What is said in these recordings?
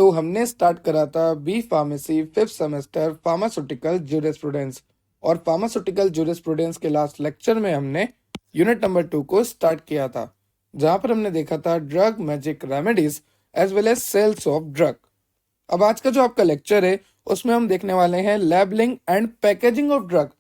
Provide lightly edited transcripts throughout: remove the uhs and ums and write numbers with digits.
तो हमने स्टार्ट करा था B pharmacy 5th semester pharmaceutical jurisprudence, और फार्मास्यूटिकल ज्यूरिस्प्रूडेंस के लास्ट लेक्चर में हमने यूनिट नंबर 2 को स्टार्ट किया था, जहां पर हमने देखा था drug magic remedies as well as sales of drug. अब आज का जो आपका लेक्चर है उसमें हम देखने वाले हैं labelling and packaging of drug.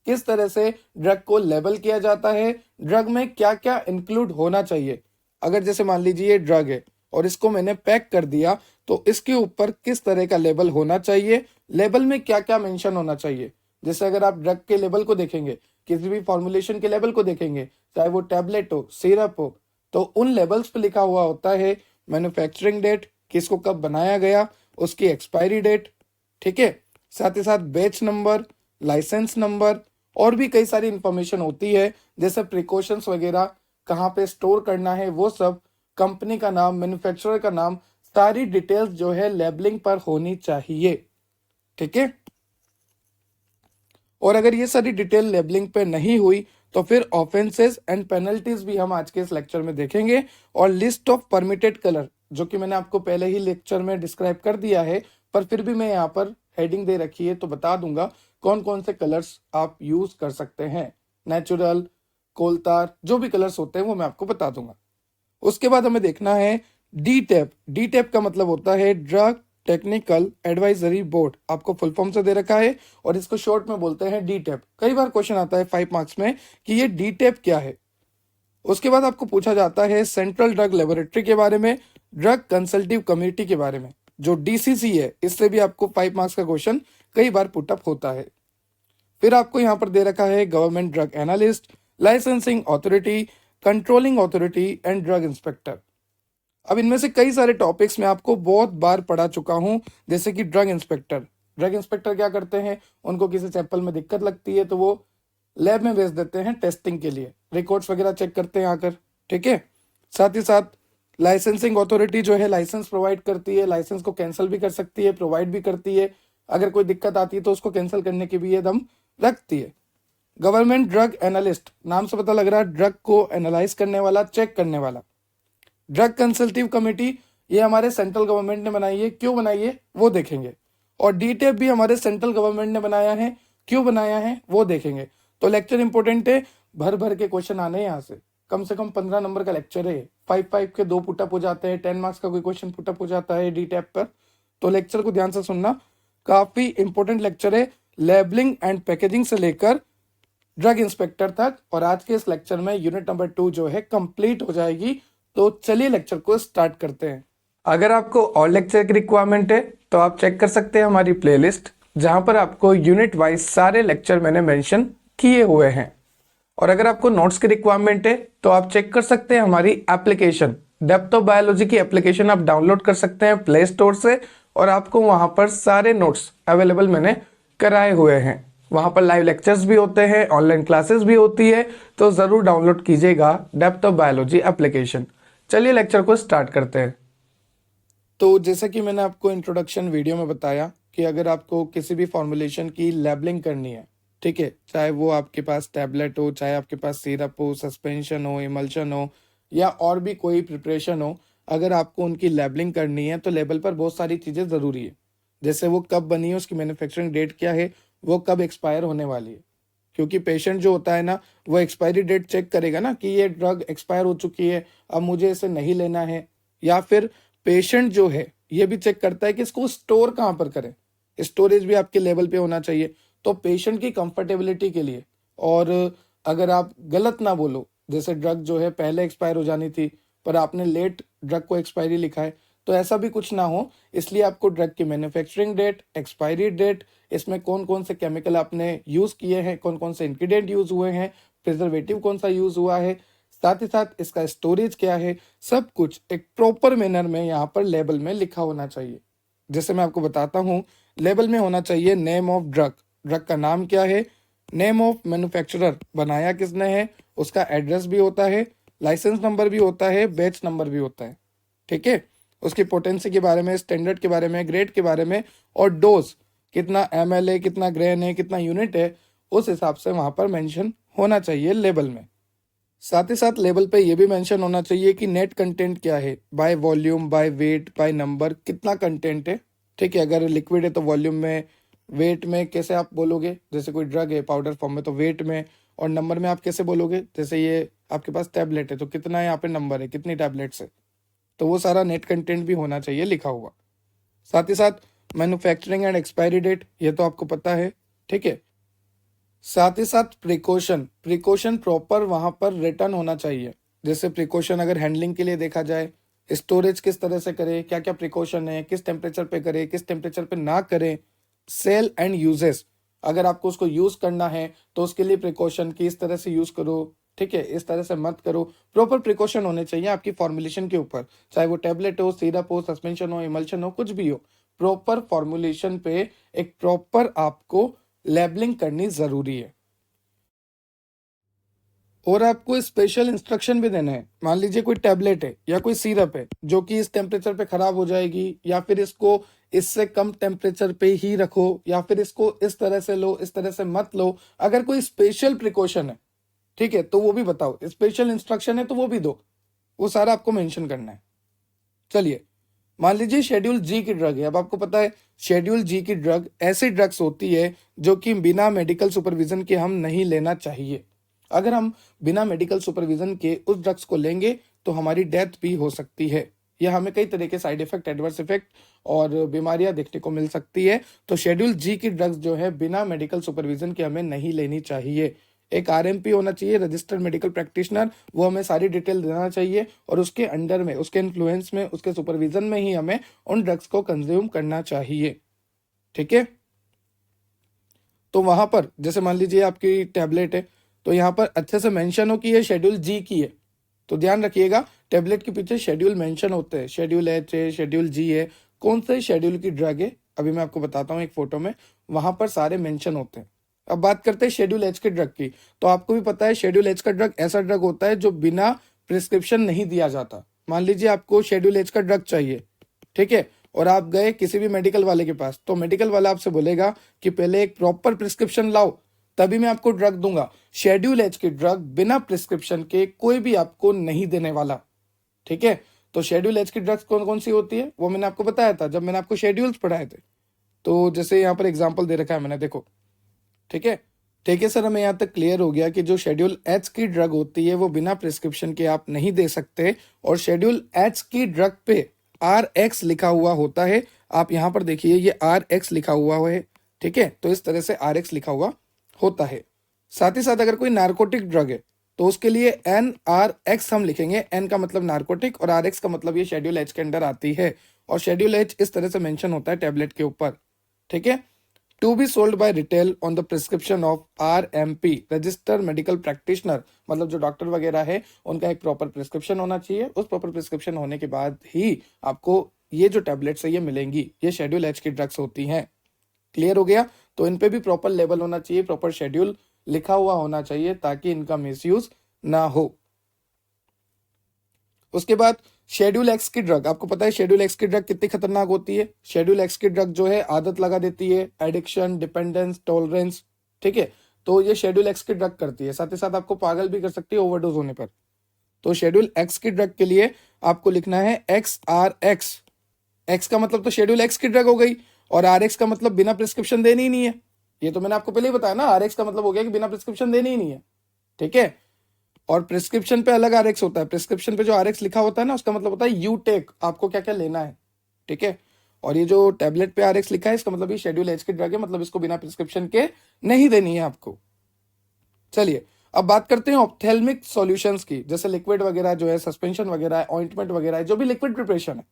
किस तरह से ड्रग को लेबल किया जाता है, ड्रग में क्या क्या इंक्लूड होना चाहिए। अगर जैसे मान लीजिए ये ड्रग है और इसको मैंने पैक कर दिया, तो इसके ऊपर किस तरह का लेबल होना चाहिए, लेबल में क्या क्या मेंशन होना चाहिए। जैसे अगर आप ड्रग के लेबल को देखेंगे, किसी भी फॉर्मुलेशन के लेबल को देखेंगे, चाहे वो टैबलेट हो, सिरप हो, तो उन लेबल्स पे लिखा हुआ होता है मैन्युफैक्चरिंग डेट, किसको कब बनाया गया, उसकी एक्सपायरी डेट, ठीक है। साथ ही साथ बैच नंबर, लाइसेंस नंबर और भी कई सारी इंफॉर्मेशन होती है, जैसे प्रिकॉशंस वगैरह, कहाँ पे स्टोर करना है, वो सब, कंपनी का नाम, मैन्युफैक्चरर का नाम, सारी डिटेल्स जो है लेबलिंग पर होनी चाहिए, ठीक है। और अगर ये सारी डिटेल लेबलिंग पे नहीं हुई तो फिर ऑफेंसेस एंड पेनल्टीज भी हम आज के इस लेक्चर में देखेंगे। और लिस्ट ऑफ परमिटेड कलर, जो कि मैंने आपको पहले ही लेक्चर में डिस्क्राइब कर दिया है, पर फिर भी मैं यहाँ पर हेडिंग दे रखी है तो बता दूंगा कौन कौन से कलर्स आप यूज कर सकते हैं। नेचुरल, कोलतार, जो भी कलर्स होते हैं वो मैं आपको बता दूंगा। उसके बाद हमें देखना है डी टैप। डी टैप का मतलब होता है ड्रग टेक्निकल एडवाइजरी बोर्ड, आपको फुल फॉर्म से दे रखा है और इसको शॉर्ट में बोलते हैं डी टैप। कई बार क्वेश्चन आता है 5 मार्क्स में कि ये डी टैप क्या है। उसके बाद आपको पूछा जाता है सेंट्रल ड्रग लेबोरेटरी के बारे में, ड्रग कंसल्टिव कमेटी के बारे में, जो डीसीसी है, इससे भी आपको 5 मार्क्स का क्वेश्चन कई बार पुटअप होता है। फिर आपको यहाँ पर दे रखा है government drug analyst, licensing authority, controlling authority and drug inspector. अब इनमें से कई सारे टॉपिक्स मैं आपको बहुत बार पढ़ा चुका हूं, जैसे कि ड्रग इंस्पेक्टर। ड्रग इंस्पेक्टर क्या करते हैं, उनको किसी सैंपल में दिक्कत लगती है तो वो लैब में भेज देते हैं टेस्टिंग के लिए, रिकॉर्ड्स वगैरह चेक करते हैं आकर, ठीक है। साथ ही साथ लाइसेंसिंग अथॉरिटी जो है लाइसेंस प्रोवाइड करती है, लाइसेंस को कैंसिल भी कर सकती है, प्रोवाइड भी करती है। अगर कोई दिक्कत आती है तो उसको कैंसिल करने की भी ये दम रखती है। गवर्नमेंट ड्रग एनालिस्ट, नाम से पता लग रहा है ड्रग को एनालाइज करने वाला, चेक करने वाला। ड्रग कंसल्टिव कमेटी, ये हमारे सेंट्रल गवर्नमेंट ने बनाई है, क्यों बनाई है वो देखेंगे। और डीटेप भी हमारे सेंट्रल गवर्नमेंट ने बनाया है, क्यों बनाया है वो देखेंगे। तो लेक्चर इंपॉर्टेंट है, भर भर के क्वेश्चन आने हैं यहाँ से कम 15 नंबर का लेक्चर है। 5 के 2 पुटअप हो जाते हैं, 10 मार्क्स का कोई क्वेश्चन पुटअप हो जाता है डीटेप पर। तो लेक्चर को ध्यान से सुनना, काफी इंपॉर्टेंट लेक्चर है, लेबलिंग एंड पैकेजिंग से लेकर ड्रग इंस्पेक्टर तक। और आज के इस लेक्चर में यूनिट नंबर 2 जो है कंप्लीट हो जाएगी। तो चलिए लेक्चर को स्टार्ट करते हैं। अगर आपको और लेक्चर की रिक्वायरमेंट है तो आप चेक कर सकते हैं हमारी प्लेलिस्ट, जहां पर आपको यूनिट वाइज सारे लेक्चर मैंने मेंशन किए हुए हैं। और अगर आपको नोट्स की रिक्वायरमेंट है तो आप चेक कर सकते हैं हमारी एप्लीकेशन, डेप्थ ऑफ बायोलॉजी की एप्लीकेशन आप डाउनलोड कर सकते हैं प्ले स्टोर से, और आपको वहां पर सारे नोट्स अवेलेबल मैंने कराए हुए हैं। वहां पर लाइव लेक्चर्स भी होते हैं, ऑनलाइन क्लासेस भी होती है, तो जरूर डाउनलोड कीजिएगा डेप्थ ऑफ बायोलॉजी एप्लीकेशन। चलिए लेक्चर को स्टार्ट करते हैं। तो जैसा कि मैंने आपको इंट्रोडक्शन वीडियो में बताया कि अगर आपको किसी भी फॉर्मुलेशन की लेबलिंग करनी है, ठीक है, चाहे वो आपके पास टैबलेट हो, चाहे आपके पास सिरप हो, सस्पेंशन हो, इमल्शन हो, या और भी कोई प्रिपरेशन हो, अगर आपको उनकी लेबलिंग करनी है तो लेबल पर बहुत सारी चीज़ें ज़रूरी है। जैसे वो कब बनी है, उसकी मैन्युफैक्चरिंग डेट क्या है, वो कब एक्सपायर होने वाली है। क्योंकि पेशेंट जो होता है ना, वो एक्सपायरी डेट चेक करेगा ना कि ये ड्रग एक्सपायर हो चुकी है, अब मुझे इसे नहीं लेना है। या फिर पेशेंट जो है ये भी चेक करता है कि इसको स्टोर कहाँ पर करें, स्टोरेज भी आपके लेवल पे होना चाहिए। तो पेशेंट की कंफर्टेबिलिटी के लिए, और अगर आप गलत ना बोलो, जैसे ड्रग जो है पहले एक्सपायर हो जानी थी पर आपने लेट ड्रग को एक्सपायरी लिखा है, तो ऐसा भी कुछ ना हो, इसलिए आपको ड्रग की मैन्युफैक्चरिंग डेट, एक्सपायरी डेट, इसमें कौन कौन से केमिकल आपने यूज किए हैं, कौन कौन से इंग्रेडिएंट यूज हुए हैं, प्रिजर्वेटिव कौन सा यूज हुआ है, साथ ही साथ इसका स्टोरेज क्या है, सब कुछ एक प्रॉपर मैनर में यहाँ पर लेबल में लिखा होना चाहिए। जैसे मैं आपको बताता हूँ, लेबल में होना चाहिए नेम ऑफ ड्रग, ड्रग का नाम क्या है, नेम ऑफ मैन्युफैक्चरर, बनाया किसने है, उसका एड्रेस भी होता है, लाइसेंस नंबर भी होता है, बैच नंबर भी होता है, ठीक है। उसकी पोटेंसी के बारे में, स्टैंडर्ड के बारे में, ग्रेड के बारे में, और डोज कितना ml है, कितना ग्रेन है, कितना यूनिट है, उस हिसाब से वहां पर मेंशन होना चाहिए लेबल में। साथ ही साथ लेबल पे ये भी मेंशन होना चाहिए कि नेट कंटेंट क्या है, by volume, by weight, by number, कितना कंटेंट है। ठीक है, अगर लिक्विड है तो वॉल्यूम में, वेट में कैसे आप बोलोगे, जैसे कोई ड्रग है पाउडर फॉर्म में तो वेट में, और नंबर में आप कैसे बोलोगे, जैसे ये आपके पास टैबलेट है तो कितना यहाँ पे नंबर है, कितनी टैबलेट्स है, तो वो सारा नेट कंटेंट भी होना चाहिए लिखा हुआ। साथ ही साथ मैन्युफैक्चरिंग एंड एक्सपायरी डेट, ये तो आपको पता है। ठीक है, साथ ही साथ प्रिकॉशन, प्रिकॉशन प्रॉपर वहां पर रिटर्न होना चाहिए। जैसे प्रिकॉशन अगर हैंडलिंग के लिए देखा जाए, स्टोरेज किस तरह से करें, क्या क्या प्रिकॉशन है, किस टेम्परेचर पे करें, किस टेम्परेचर पे ना करें, सेल एंड यूजेस, अगर आपको उसको यूज करना है तो उसके लिए प्रिकॉशन की इस तरह से यूज करो, ठीक है, इस तरह से मत करो। प्रॉपर प्रिकॉशन होने चाहिए आपकी फॉर्मुलेशन के ऊपर, चाहे वो टेबलेट हो, सिरप हो, सस्पेंशन हो, इमल्शन हो, कुछ भी हो, प्रॉपर फॉर्मुलेशन पे एक प्रॉपर आपको लेबलिंग करनी जरूरी है। और आपको स्पेशल इंस्ट्रक्शन भी देना है। मान लीजिए कोई टैबलेट है या कोई सिरप है जो कि इस टेम्परेचर पे खराब हो जाएगी, या फिर इसको इससे कम टेम्परेचर पे ही रखो, या फिर इसको इस तरह से लो, इस तरह से मत लो। अगर कोई स्पेशल प्रिकॉशन है, ठीक है, तो वो भी बताओ। स्पेशल इंस्ट्रक्शन है तो वो भी दो, वो सारा आपको मेंशन करना है। चलिए, मान लीजिए शेड्यूल जी की ड्रग है। अब आपको पता है शेड्यूल जी की ड्रग ऐसी ड्रग्स होती है जो कि बिना मेडिकल सुपरविजन के हम नहीं लेना चाहिए। अगर हम बिना मेडिकल सुपरविजन के उस ड्रग्स को लेंगे तो हमारी डेथ भी हो सकती है, या हमें कई तरह के साइड इफेक्ट, एडवर्स इफेक्ट और बीमारियां देखने को मिल सकती है। तो शेड्यूल जी की ड्रग्स जो है बिना मेडिकल सुपरविजन के हमें नहीं लेनी चाहिए। एक आरएमपी होना चाहिए, रजिस्टर्ड मेडिकल प्रैक्टिशनर, वो हमें सारी डिटेल देना चाहिए और उसके अंडर में, उसके इन्फ्लुएंस में, उसके सुपरविजन में ही हमें उन ड्रग्स को कंज्यूम करना चाहिए। ठीक है, तो वहां पर जैसे मान लीजिए आपकी टैबलेट है तो यहाँ पर अच्छे से मेंशन हो कि ये शेड्यूल जी की है, तो ध्यान रखिएगा टैबलेट के पीछे शेड्यूल मेंशन होते हैं। शेड्यूल एच है, शेड्यूल जी है, कौन से शेड्यूल की ड्रग है अभी मैं आपको बताता हूँ एक फोटो में, वहां पर सारे मेंशन होते हैं। अब बात करते हैं शेड्यूल एच के ड्रग की। तो आपको भी पता है शेड्यूल एच का ड्रग ऐसा ड्रग होता है जो बिना प्रिस्क्रिप्शन नहीं दिया जाता। मान लीजिए आपको शेड्यूल एच का ड्रग चाहिए, ठीक है, और आप गए किसी भी मेडिकल वाले के पास, तो मेडिकल वाला आपसे बोलेगा कि पहले एक प्रॉपर प्रिस्क्रिप्शन लाओ तभी मैं आपको ड्रग दूंगा। शेड्यूल एच की ड्रग बिना प्रिस्क्रिप्शन के कोई भी आपको नहीं देने वाला। ठीक है, तो शेड्यूल एच की ड्रग्स कौन कौन सी होती है वो मैंने आपको बताया था जब मैंने आपको शेड्यूल्स पढ़ाए थे। तो जैसे यहाँ पर एग्जाम्पल दे रखा है मैंने, देखो। ठीक है, ठीक है सर, हमें यहाँ तक क्लियर हो गया कि जो शेड्यूल एच की ड्रग होती है वो बिना प्रिस्क्रिप्शन के आप नहीं दे सकते, और शेड्यूल एच की ड्रग पे RX लिखा हुआ होता है। आप यहाँ पर देखिए ये RX लिखा हुआ है, ठीक है, तो इस तरह से RX लिखा हुआ होता है। साथ ही साथ अगर कोई नार्कोटिक ड्रग है तो उसके लिए NRX हम लिखेंगे। N का मतलब नार्कोटिक और RX का मतलब ये शेड्यूल एच के अंडर आती है, और शेड्यूल एच इस तरह से मेंशन होता है टैबलेट के ऊपर। ठीक है, to be sold by retail on the prescription of RMP, registered medical practitioner, मतलब जो डॉक्टर वगैरह है उनका एक प्रॉपर प्रिस्क्रिप्शन होना चाहिए। उस प्रॉपर प्रिस्क्रिप्शन होने के बाद ही आपको ये जो टैबलेट्स है ये मिलेंगी। ये शेड्यूल एच की ड्रग्स होती हैं। क्लियर हो गया? तो इन पे भी प्रॉपर लेबल होना चाहिए, प्रॉपर शेड्यूल लिखा हुआ होना चाहिए ताकि इनका मिसयूज ना हो। उसके बाद शेड्यूल एक्स की ड्रग, आपको पता है शेड्यूल एक्स की ड्रग कितनी खतरनाक होती है। शेड्यूल एक्स की ड्रग जो है आदत लगा देती है, एडिक्शन, डिपेंडेंस, टॉलरेंस। ठीक है, तो ये शेड्यूल एक्स की ड्रग करती है, साथ ही साथ आपको पागल भी कर सकती है ओवरडोज होने पर। तो शेड्यूल एक्स की ड्रग के लिए आपको लिखना है XRX। एक्स का मतलब तो शेड्यूल एक्स की ड्रग हो गई, और RX का मतलब बिना प्रिस्क्रिप्शन देनी ही नहीं है। ये तो मैंने आपको पहले ही बताया ना, RX का मतलब हो गया कि बिना प्रिस्क्रिप्शन देनी ही नहीं है। ठीक है, और प्रिस्क्रिप्शन पे अलग RX होता है। प्रिस्क्रिप्शन पे जो RX लिखा होता है ना उसका मतलब होता है यू टेक, आपको क्या क्या लेना है। ठीक है, और ये जो टैबलेट पे RX लिखा है इसका मतलब ये शेड्यूल एच की ड्रग है, मतलब इसको बिना प्रिस्क्रिप्शन के नहीं देनी है आपको। चलिए, अब बात करते हैं ऑप्थेल्मिक सॉल्यूशंस की, जैसे लिक्विड वगैरह जो है, सस्पेंशन वगैरह है, ऑइंटमेंट वगैरह है, जो भी लिक्विड प्रिपरेशन है।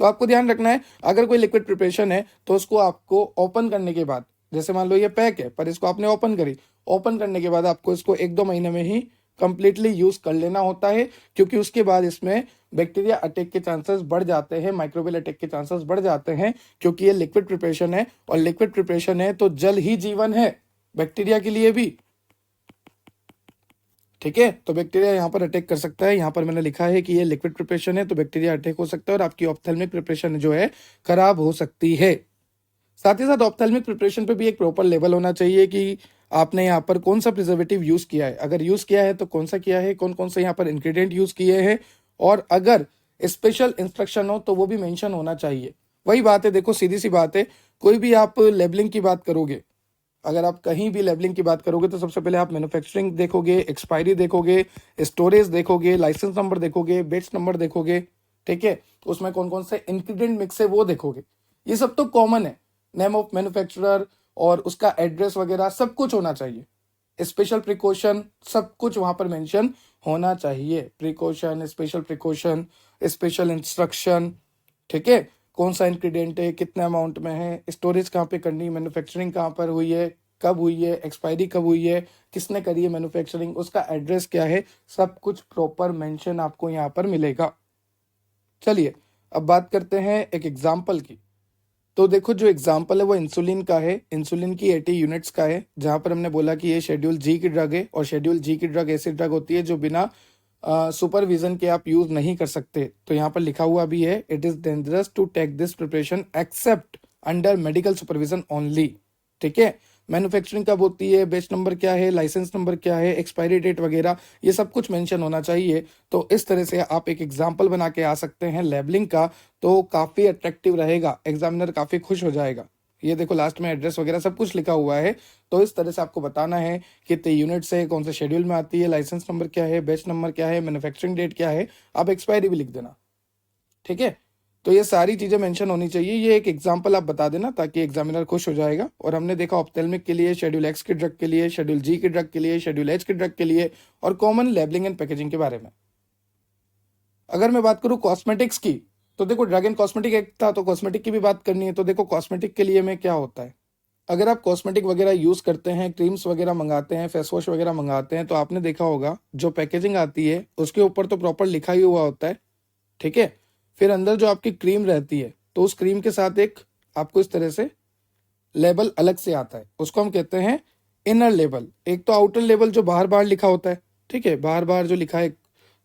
तो आपको ध्यान रखना है अगर कोई लिक्विड प्रिपरेशन है तो उसको आपको ओपन करने के बाद, जैसे मान लो ये पैक है पर इसको आपने ओपन करी, ओपन करने के बाद आपको इसको 1-2 महीने में ही कंप्लीटली यूज कर लेना होता है, क्योंकि उसके बाद इसमें बैक्टीरिया अटैक के चांसेस बढ़ जाते हैं, माइक्रोबियल अटैक के चांसेस बढ़ जाते हैं, क्योंकि ये लिक्विड प्रिपरेशन है, और लिक्विड प्रिपरेशन है तो जल ही जीवन है बैक्टीरिया के लिए भी। ठीक है, तो बैक्टीरिया यहाँ पर अटैक कर सकता है। यहाँ पर मैंने लिखा है कि ये लिक्विड प्रिपरेशन है तो बैक्टीरिया अटैक हो सकता है और आपकी ऑप्थेल्मिक प्रिपरेशन जो है खराब हो सकती है। साथ ही साथ ऑप्थेल्मिक प्रिपरेशन पे भी एक प्रॉपर लेवल होना चाहिए कि आपने यहाँ पर कौन सा प्रिजर्वेटिव यूज किया है, अगर यूज किया है तो कौन सा किया है, कौन कौन से यहाँ पर इंग्रेडिएंट यूज किए हैं, और अगर स्पेशल इंस्ट्रक्शन हो तो वो भी मेंशन होना चाहिए। वही बात है, देखो सीधी सी बात है, कोई भी आप लेबलिंग की बात करोगे, अगर आप कहीं भी लेबलिंग की बात करोगे तो सबसे पहले आप मैन्युफैक्चरिंग देखोगे, एक्सपायरी देखोगे, स्टोरेज देखोगे, लाइसेंस नंबर देखोगे, बैच नंबर देखोगे, ठीक है, उसमें कौन कौन से इंग्रेडिएंट मिक्स है वो देखोगे। ये सब तो कॉमन है, नेम ऑफ मैन्युफैक्चरर और उसका एड्रेस वगैरह सब कुछ होना चाहिए। स्पेशल प्रिकॉशन सब कुछ वहां पर मेंशन होना चाहिए, precaution, special precaution, special instruction, ठीक है, कौन सा इंग्रेडिएंट है, कितने अमाउंट में है, स्टोरेज कहाँ पे करनी, मैन्युफैक्चरिंग कहाँ पर हुई है, कब हुई है, एक्सपायरी कब हुई है, किसने करी है मैन्युफैक्चरिंग, उसका एड्रेस क्या है, सब कुछ प्रॉपर मेंशन आपको यहाँ पर मिलेगा। चलिए अब बात करते हैं एक एग्जाम्पल की। तो देखो जो एग्जाम्पल है वो इंसुलिन का है, इंसुलिन की 80 यूनिट्स का है, जहां पर हमने बोला कि ये शेड्यूल जी की ड्रग है, और शेड्यूल जी की ड्रग ऐसी ड्रग होती है जो बिना सुपरविजन के आप यूज नहीं कर सकते। तो यहाँ पर लिखा हुआ भी है, it is dangerous to take this preparation except under medical supervision only, ठीक है। मैन्युफैक्चरिंग कब होती है, बैच नंबर क्या है, लाइसेंस नंबर क्या है, एक्सपायरी डेट वगैरह, ये सब कुछ मेंशन होना चाहिए। तो इस तरह से आप एक एग्जाम्पल बना के आ सकते हैं लेबलिंग का, तो काफी अट्रैक्टिव रहेगा, एग्जामिनर काफी खुश हो जाएगा। ये देखो लास्ट में एड्रेस वगैरह सब कुछ लिखा हुआ है। तो इस तरह से आपको बताना है कितने यूनिट्स है, कौन से शेड्यूल में आती है, लाइसेंस नंबर क्या है, बैच नंबर क्या है, मैन्युफैक्चरिंग डेट क्या है, आप एक्सपायरी भी लिख देना, ठीक है। तो ये सारी चीजें मेंशन होनी चाहिए। ये एक एग्जांपल आप बता देना ताकि एग्जामिनर खुश हो जाएगा। और हमने देखा ऑप्थेल्मिक के लिए, शेड्यूल एक्स की ड्रग के लिए, शेड्यूल जी की ड्रग के लिए, शेड्यूल एच की ड्रग के लिए, और कॉमन लेबलिंग एंड पैकेजिंग के बारे में। अगर मैं बात करूं कॉस्मेटिक्स की, तो देखो ड्रग एंड कॉस्मेटिक एक्ट था, तो कॉस्मेटिक की भी बात करनी है। तो देखो कॉस्मेटिक के लिए में क्या होता है, अगर आप कॉस्मेटिक वगैरह यूज करते हैं, क्रीम्स वगैरह मंगाते हैं, फेस वॉश वगैरह मंगाते हैं, तो आपने देखा होगा जो पैकेजिंग आती है उसके ऊपर तो प्रॉपर लिखा ही हुआ होता है, ठीक है। फिर अंदर जो आपकी क्रीम रहती है, तो उस क्रीम के साथ एक आपको इस तरह से लेबल अलग से आता है, उसको हम कहते हैं इनर लेबल। एक तो आउटर लेबल जो बाहर बाहर लिखा होता है, ठीक है, बाहर बाहर जो लिखा है,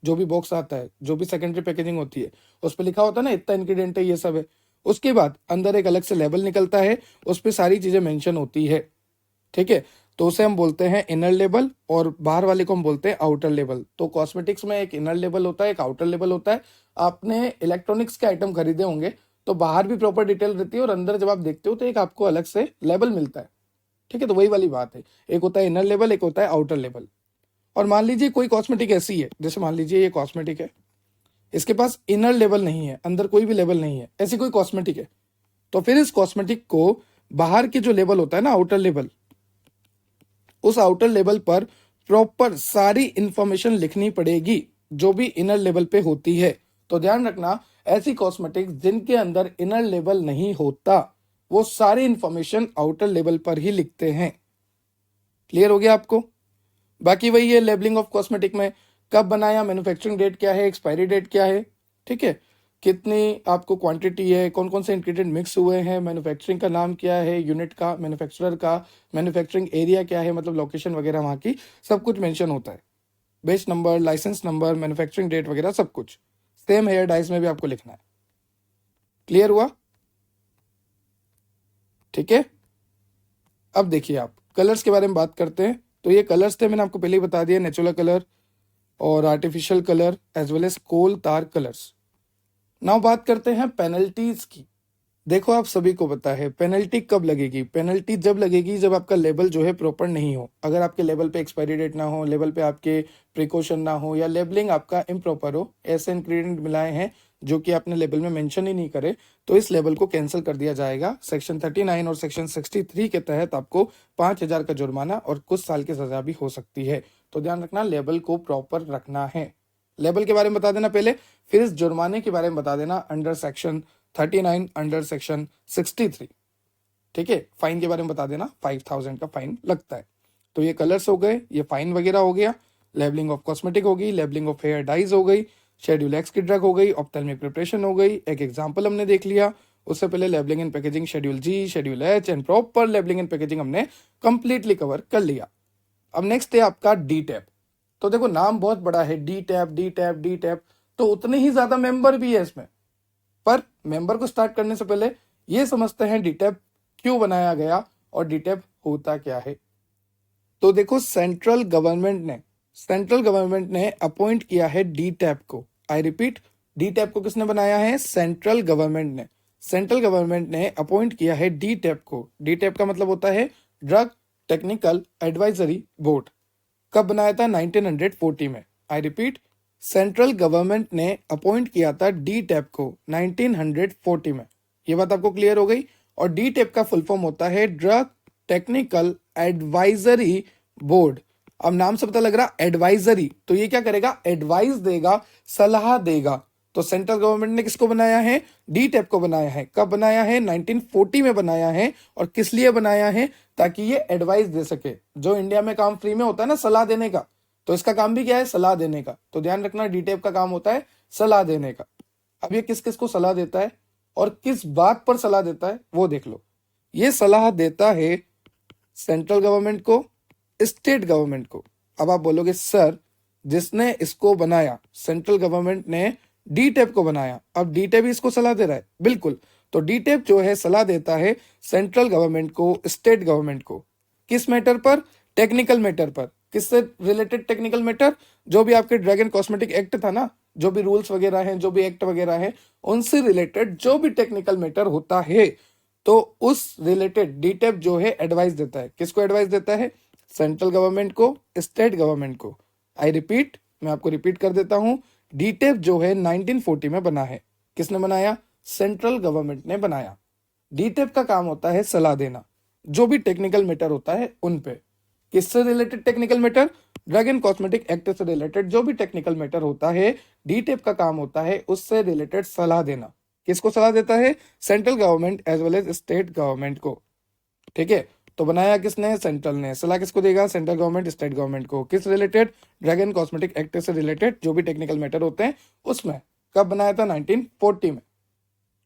जो भी बॉक्स आता है, जो भी सेकेंडरी पैकेजिंग होती है, उस पर लिखा होता है ना इतना इंग्रेडिएंट है, ये सब है। उसके बाद अंदर एक अलग से लेबल निकलता है, उस पर सारी चीजें मेंशन होती है, ठीक है। तो उसे हम बोलते हैं इनर लेबल, और बाहर वाले को हम बोलते हैं आउटर लेबल। तो कॉस्मेटिक्स में एक इनर लेबल होता है, एक आउटर लेबल होता है। आपने इलेक्ट्रॉनिक्स के आइटम खरीदे होंगे तो बाहर भी प्रॉपर डिटेल रहती है, और अंदर जब आप देखते हो तो एक आपको अलग से लेबल मिलता है, ठीक है। तो वही वाली बात है, एक होता है इनर लेबल, एक होता है आउटर लेबल। और मान लीजिए कोई कॉस्मेटिक ऐसी है, जैसे मान लीजिए ये कॉस्मेटिक है, इसके पास इनर लेबल नहीं है, अंदर कोई भी लेबल नहीं है, ऐसी कोई कॉस्मेटिक है, तो फिर इस कॉस्मेटिक को बाहर के जो लेबल होता है ना आउटर लेबल, उस आउटर लेवल पर प्रॉपर सारी इंफॉर्मेशन लिखनी पड़ेगी जो भी इनर लेवल पे होती है। तो ध्यान रखना, ऐसी कॉस्मेटिक्स जिनके अंदर इनर लेवल नहीं होता, वो सारी इंफॉर्मेशन आउटर लेवल पर ही लिखते हैं। क्लियर हो गया आपको? बाकी वही है लेबलिंग ऑफ कॉस्मेटिक में, कब बनाया, मैन्युफैक्चरिंग डेट क्या है, एक्सपायरी डेट क्या है, ठीक है, कितनी आपको क्वांटिटी है, कौन कौन से इंग्रेडिएंट मिक्स हुए हैं, मैन्युफैक्चरिंग का नाम क्या है, यूनिट का, मैन्युफैक्चरर का, मैन्युफैक्चरिंग एरिया क्या है, मतलब लोकेशन वगैरह वहाँ की सब कुछ मेंशन होता है। Batch number, licence number, manufacturing date वगैरह सब कुछ सेम हेयर डाइज में भी आपको लिखना है। क्लियर हुआ? ठीक है। अब देखिए आप कलर्स के बारे में बात करते हैं। तो ये कलर्स थे, मैंने आपको पहले ही बता दिया, नेचुरल कलर और artificial colour as well as coal tar colours. Now बात करते हैं पेनल्टीज की। देखो आप सभी को पता है पेनल्टी कब लगेगी, पेनल्टी जब लगेगी जब आपका लेबल जो है प्रॉपर नहीं हो। अगर आपके लेबल पे एक्सपायरी डेट ना हो, लेबल पे आपके प्रिकॉशन ना हो, या लेबलिंग आपका इम्प्रॉपर हो, ऐसे इंग्रेडिएंट मिलाए हैं जो कि आपने लेबल में मेंशन ही नहीं करे, तो इस लेबल को कैंसिल कर दिया जाएगा। सेक्शन 39 और सेक्शन 63 के तहत आपको 5,000 का जुर्माना और कुछ साल की सजा भी हो सकती है। तो ध्यान रखना, लेबल को प्रॉपर रखना है। लेबल के बारे में बता देना पहले, फिर इस जुर्माने के बारे में बता देना अंडर सेक्शन 39 अंडर सेक्शन 63, ठीक है। फाइन के बारे में बता देना, 5,000 का फाइन लगता है। तो ये कलर्स हो गए, ये फाइन वगैरह हो गया, लेबलिंग ऑफ कॉस्मेटिक होगी, लेबलिंग ऑफ हेयर डाइज हो गई, शेड्यूल एक्स की ड्रग हो गई, ऑप्थेल्मिक प्रिपरेशन हो गई, एक एग्जाम्पल हमने देख लिया। उससे पहले labelling and packaging, schedule G, schedule H and proper labelling and packaging हमने कंप्लीटली कवर कर लिया। अब नेक्स्ट है आपका डी टैप। तो देखो नाम बहुत बड़ा है, D tap D tap D tap, तो उतने ही ज्यादा मेंबर भी है इसमें। पर मेंबर को स्टार्ट करने से पहले ये समझते हैं डी टैप क्यों बनाया गया और डी टैप होता क्या है। तो देखो सेंट्रल गवर्नमेंट ने अपॉइंट किया है डीटैप को। आई रिपीट, डीटैप को किसने बनाया है? सेंट्रल गवर्नमेंट ने अपॉइंट किया है डीटैप को। डीटैप का मतलब होता है ड्रग टेक्निकल एडवाइजरी बोर्ड। कब बनाया था? 1940 में। आई रिपीट, सेंट्रल गवर्नमेंट ने अपॉइंट किया था डीटैप को 1940 में। ये बात आपको क्लियर हो गई। और डीटैप का फुल फॉर्म होता है ड्रग टेक्निकल एडवाइजरी बोर्ड। अब नाम से पता लग रहा एडवाइजरी, तो ये क्या करेगा? एडवाइस देगा, सलाह देगा। तो सेंट्रल गवर्नमेंट ने किसको बनाया है? डीटैप को बनाया है। कब बनाया है? 1940 में बनाया है। और किस लिए बनाया है? ताकि ये एडवाइस दे सके। जो इंडिया में काम फ्री में होता है ना, सलाह देने का, तो इसका काम भी क्या है? सलाह देने का। तो ध्यान रखना, डीटैप का काम होता है सलाह देने का। अब ये किस किस को सलाह देता है और किस बात पर सलाह देता है वो देख लो। ये सलाह देता है सेंट्रल गवर्नमेंट को, स्टेट गवर्नमेंट को। अब आप बोलोगे सर, जिसने इसको बनाया, सेंट्रल गवर्नमेंट ने डीटैप को बनाया, अब डीटैप ही इसको सलाह दे रहा है? बिल्कुल। तो डीटैप जो है सलाह देता है सेंट्रल गवर्नमेंट को, स्टेट गवर्नमेंट को। किस मैटर पर? टेक्निकल मैटर पर। किससे रिलेटेड टेक्निकल मैटर? जो भी आपके ड्रग एंड कॉस्मेटिक एक्ट था ना, जो भी रूल्स वगैरह हैं, जो भी एक्ट वगैरह हैं, उनसे रिलेटेड जो भी टेक्निकल मैटर होता है, तो उस रिलेटेड डीटैप जो है एडवाइस देता है। किसको एडवाइस देता है? सेंट्रल गवर्नमेंट को, स्टेट गवर्नमेंट को। आई रिपीट, मैं आपको रिपीट कर देता हूं, डीटैप जो है 1940 में बना है। किसने बनाया? सेंट्रल गवर्नमेंट ने बनाया। डीटैप का काम होता है सलाह देना, जो भी टेक्निकल मैटर होता है उन पे। किससे related technical matter? Drug and cosmetic act से रिलेटेड जो भी टेक्निकल मैटर होता है, डीटैप का काम होता है उससे रिलेटेड सलाह देना। किसको सलाह देता है? Central government as well as state government को। ठीक है, तो बनाया किसने? सेंट्रल ने। सलाह किसको देगा? सेंट्रल गवर्नमेंट, स्टेट गवर्नमेंट को। किस related? Drug and cosmetic act से रिलेटेड जो भी टेक्निकल मैटर होते हैं उसमें। कब बनाया था? 1940 में।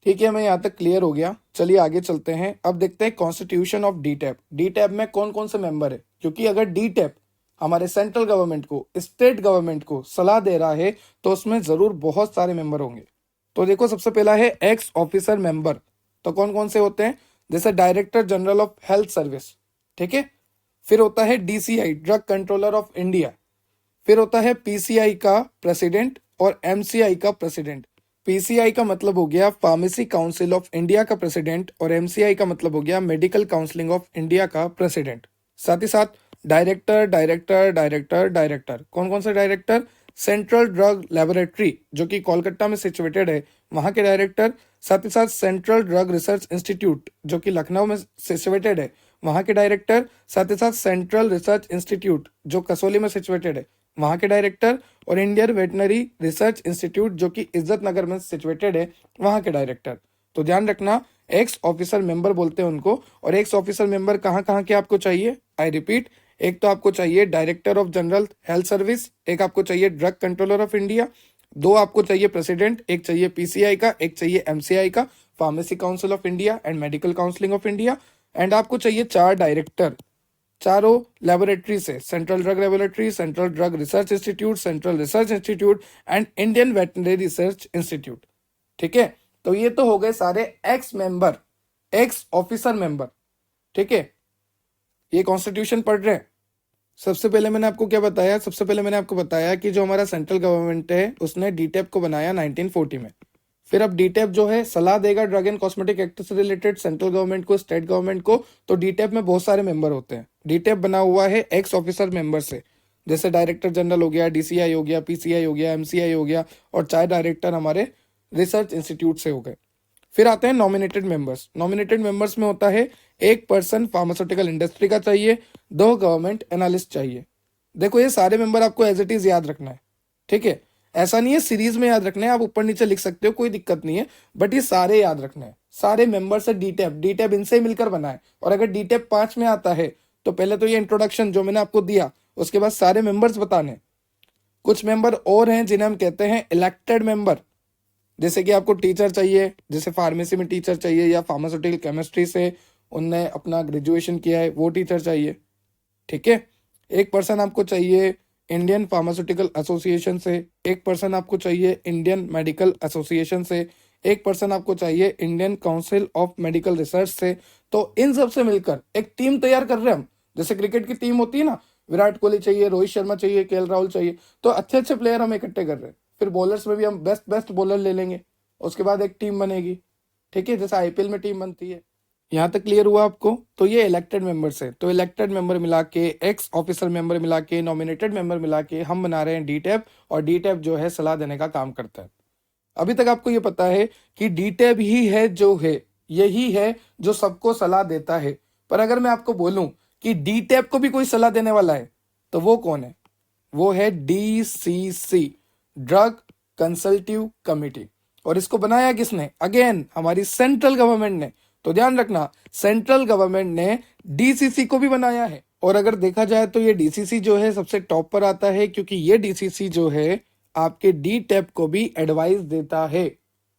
ठीक है, मैं यहाँ तक क्लियर हो गया। चलिए आगे चलते हैं। अब देखते हैं कॉन्स्टिट्यूशन ऑफ डीटैप। डीटैप में कौन कौन से मेंबर है? क्योंकि अगर डीटैप हमारे सेंट्रल गवर्नमेंट को, स्टेट गवर्नमेंट को सलाह दे रहा है तो उसमें जरूर बहुत सारे मेंबर होंगे। तो देखो, सबसे पहला है एक्स ऑफिसर मेंबर। तो कौन कौन से होते हैं? जैसे director general of health service. ठीक है, फिर होता है DCI, drug controller of India. फिर होता है पीसीआई का प्रेसिडेंट और एमसीआई का प्रेसिडेंट। पीसीआई का मतलब हो गया फार्मेसी काउंसिल ऑफ इंडिया का प्रेसिडेंट और एमसीआई का मतलब हो गया मेडिकल काउंसिलिंग ऑफ इंडिया का प्रेसिडेंट। साथ ही साथ डायरेक्टर डायरेक्टर डायरेक्टर डायरेक्टर। कौन कौन से डायरेक्टर? सेंट्रल ड्रग लेबोरेटरी जो कि कोलकाता में सिचुएटेड है, वहां के डायरेक्टर। साथ ही साथ सेंट्रल ड्रग रिसर्च इंस्टीट्यूट जो कि लखनऊ में सिचुएटेड है, वहां के डायरेक्टर। साथ ही साथ सेंट्रल रिसर्च इंस्टीट्यूट जो कसौली में सिचुएटेड है, वहां के डायरेक्टर। और इंडियन वेटनरी रिसर्च इंस्टीट्यूट जो कि इज्जत नगर में सिचुएटेड है, वहां के डायरेक्टर। तो ध्यान रखना, एक्स ऑफिसर मेंबर बोलते हैं उनको। और एक्स ऑफिसर मेंबर कहाँ कहाँ के आपको चाहिए? आई रिपीट, एक तो आपको चाहिए director of general health service, एक आपको चाहिए ड्रग कंट्रोलर ऑफ इंडिया, दो आपको चाहिए प्रेसिडेंट, एक चाहिए पीसीआई का, एक चाहिए एमसीआई का, pharmacy council of India and medical counselling of India. And आपको चाहिए 4 डायरेक्टर, चारों लेबोरेटरी से, central drug laboratory, central drug research institute, central research institute and Indian veterinary research institute. ठीक है, तो ये तो हो गए सारे x member, x officer member. ठीक है, ये कॉन्स्टिट्यूशन पढ़ रहे हैं। सबसे पहले मैंने आपको क्या बताया? सबसे पहले मैंने आपको बताया कि जो हमारा सेंट्रल गवर्नमेंट है उसने डीटैप को बनाया 1940 में। फिर अब डीटैप जो है सलाह देगा ड्रग एंड कॉस्मेटिक एक्ट से रिलेटेड सेंट्रल गवर्नमेंट को, स्टेट गवर्नमेंट को। तो डीटैप में बहुत सारे मेंबर होते हैं। डीटैप बना हुआ है एक्स ऑफिसर मेंबर से, जैसे डायरेक्टर जनरल हो गया, डीसीआई हो गया, पीसीआई हो गया, एमसीआई हो गया, और 4 डायरेक्टर हमारे रिसर्च इंस्टीट्यूट से हो गए। फिर आते हैं नॉमिनेटेड मेंबर्स। नॉमिनेटेड मेंबर्स में होता है एक पर्सन फार्मास्यूटिकल इंडस्ट्री का चाहिए, 2 गवर्नमेंट एनालिस्ट चाहिए। देखो, ये सारे मेंबर आपको एज इट इज याद रखना है। ठीक है, ऐसा नहीं है सीरीज में याद रखना है, आप ऊपर नीचे लिख सकते हो, कोई दिक्कत नहीं है, बट ये सारे याद रखना है। सारे मेंबर्स है डीटैप, डीटैप इनसे ही मिलकर बना है। और अगर डीटैप 5 में आता है तो पहले तो ये इंट्रोडक्शन जो मैंने आपको दिया, उसके बाद सारे मेंबर्स बताने। कुछ मेंबर और हैं जिन्हें हम कहते हैं इलेक्टेड मेंबर। जैसे कि आपको टीचर चाहिए, जैसे फार्मेसी में टीचर चाहिए या फार्मास्यूटिकल केमिस्ट्री से उनने अपना ग्रेजुएशन किया है, वो टीचर चाहिए। ठीक है, एक पर्सन आपको चाहिए इंडियन फार्मास्यूटिकल एसोसिएशन से, एक पर्सन आपको चाहिए इंडियन मेडिकल एसोसिएशन से, एक पर्सन आपको चाहिए Indian council of medical research से। तो इन सब से मिलकर एक टीम तैयार कर रहे हैं हम, जैसे क्रिकेट की टीम होती है ना, विराट कोहली चाहिए, रोहित शर्मा चाहिए, केएल राहुल चाहिए, तो अच्छे अच्छे प्लेयर हम इकट्ठे कर रहे हैं। फिर बॉलर्स में भी हम बेस्ट बेस्ट बॉलर ले लेंगे, उसके बाद एक टीम बनेगी। ठीक है, जैसे आईपीएल में टीम बनती है। यहाँ तक क्लियर हुआ आपको? तो ये इलेक्टेड मेंबर्स है, तो इलेक्टेड मेंबर मिला के, एक्स ऑफिसर मेंबर मिला के, नॉमिनेटेड मेंबर मिला के हम बना रहे हैं डीटैब, और डीटैब जो है सलाह देने का काम करता है। अभी तक आपको ये पता है कि डीटैब ही है जो है, यही है जो सबको सलाह देता है। पर अगर मैं आपको बोलूं कि डीटैब को भी कोई सलाह देने वाला है, तो वो कौन है? वो है डीसीसी, ड्रग कंसल्टिव कमिटी। और इसको बनाया किसने? अगेन हमारी सेंट्रल गवर्नमेंट ने। तो ध्यान रखना, सेंट्रल गवर्नमेंट ने डीसीसी को भी बनाया है। और अगर देखा जाए तो ये डीसीसी जो है सबसे टॉप पर आता है, क्योंकि ये डीसीसी जो है आपके डीटैब को भी एडवाइस देता है।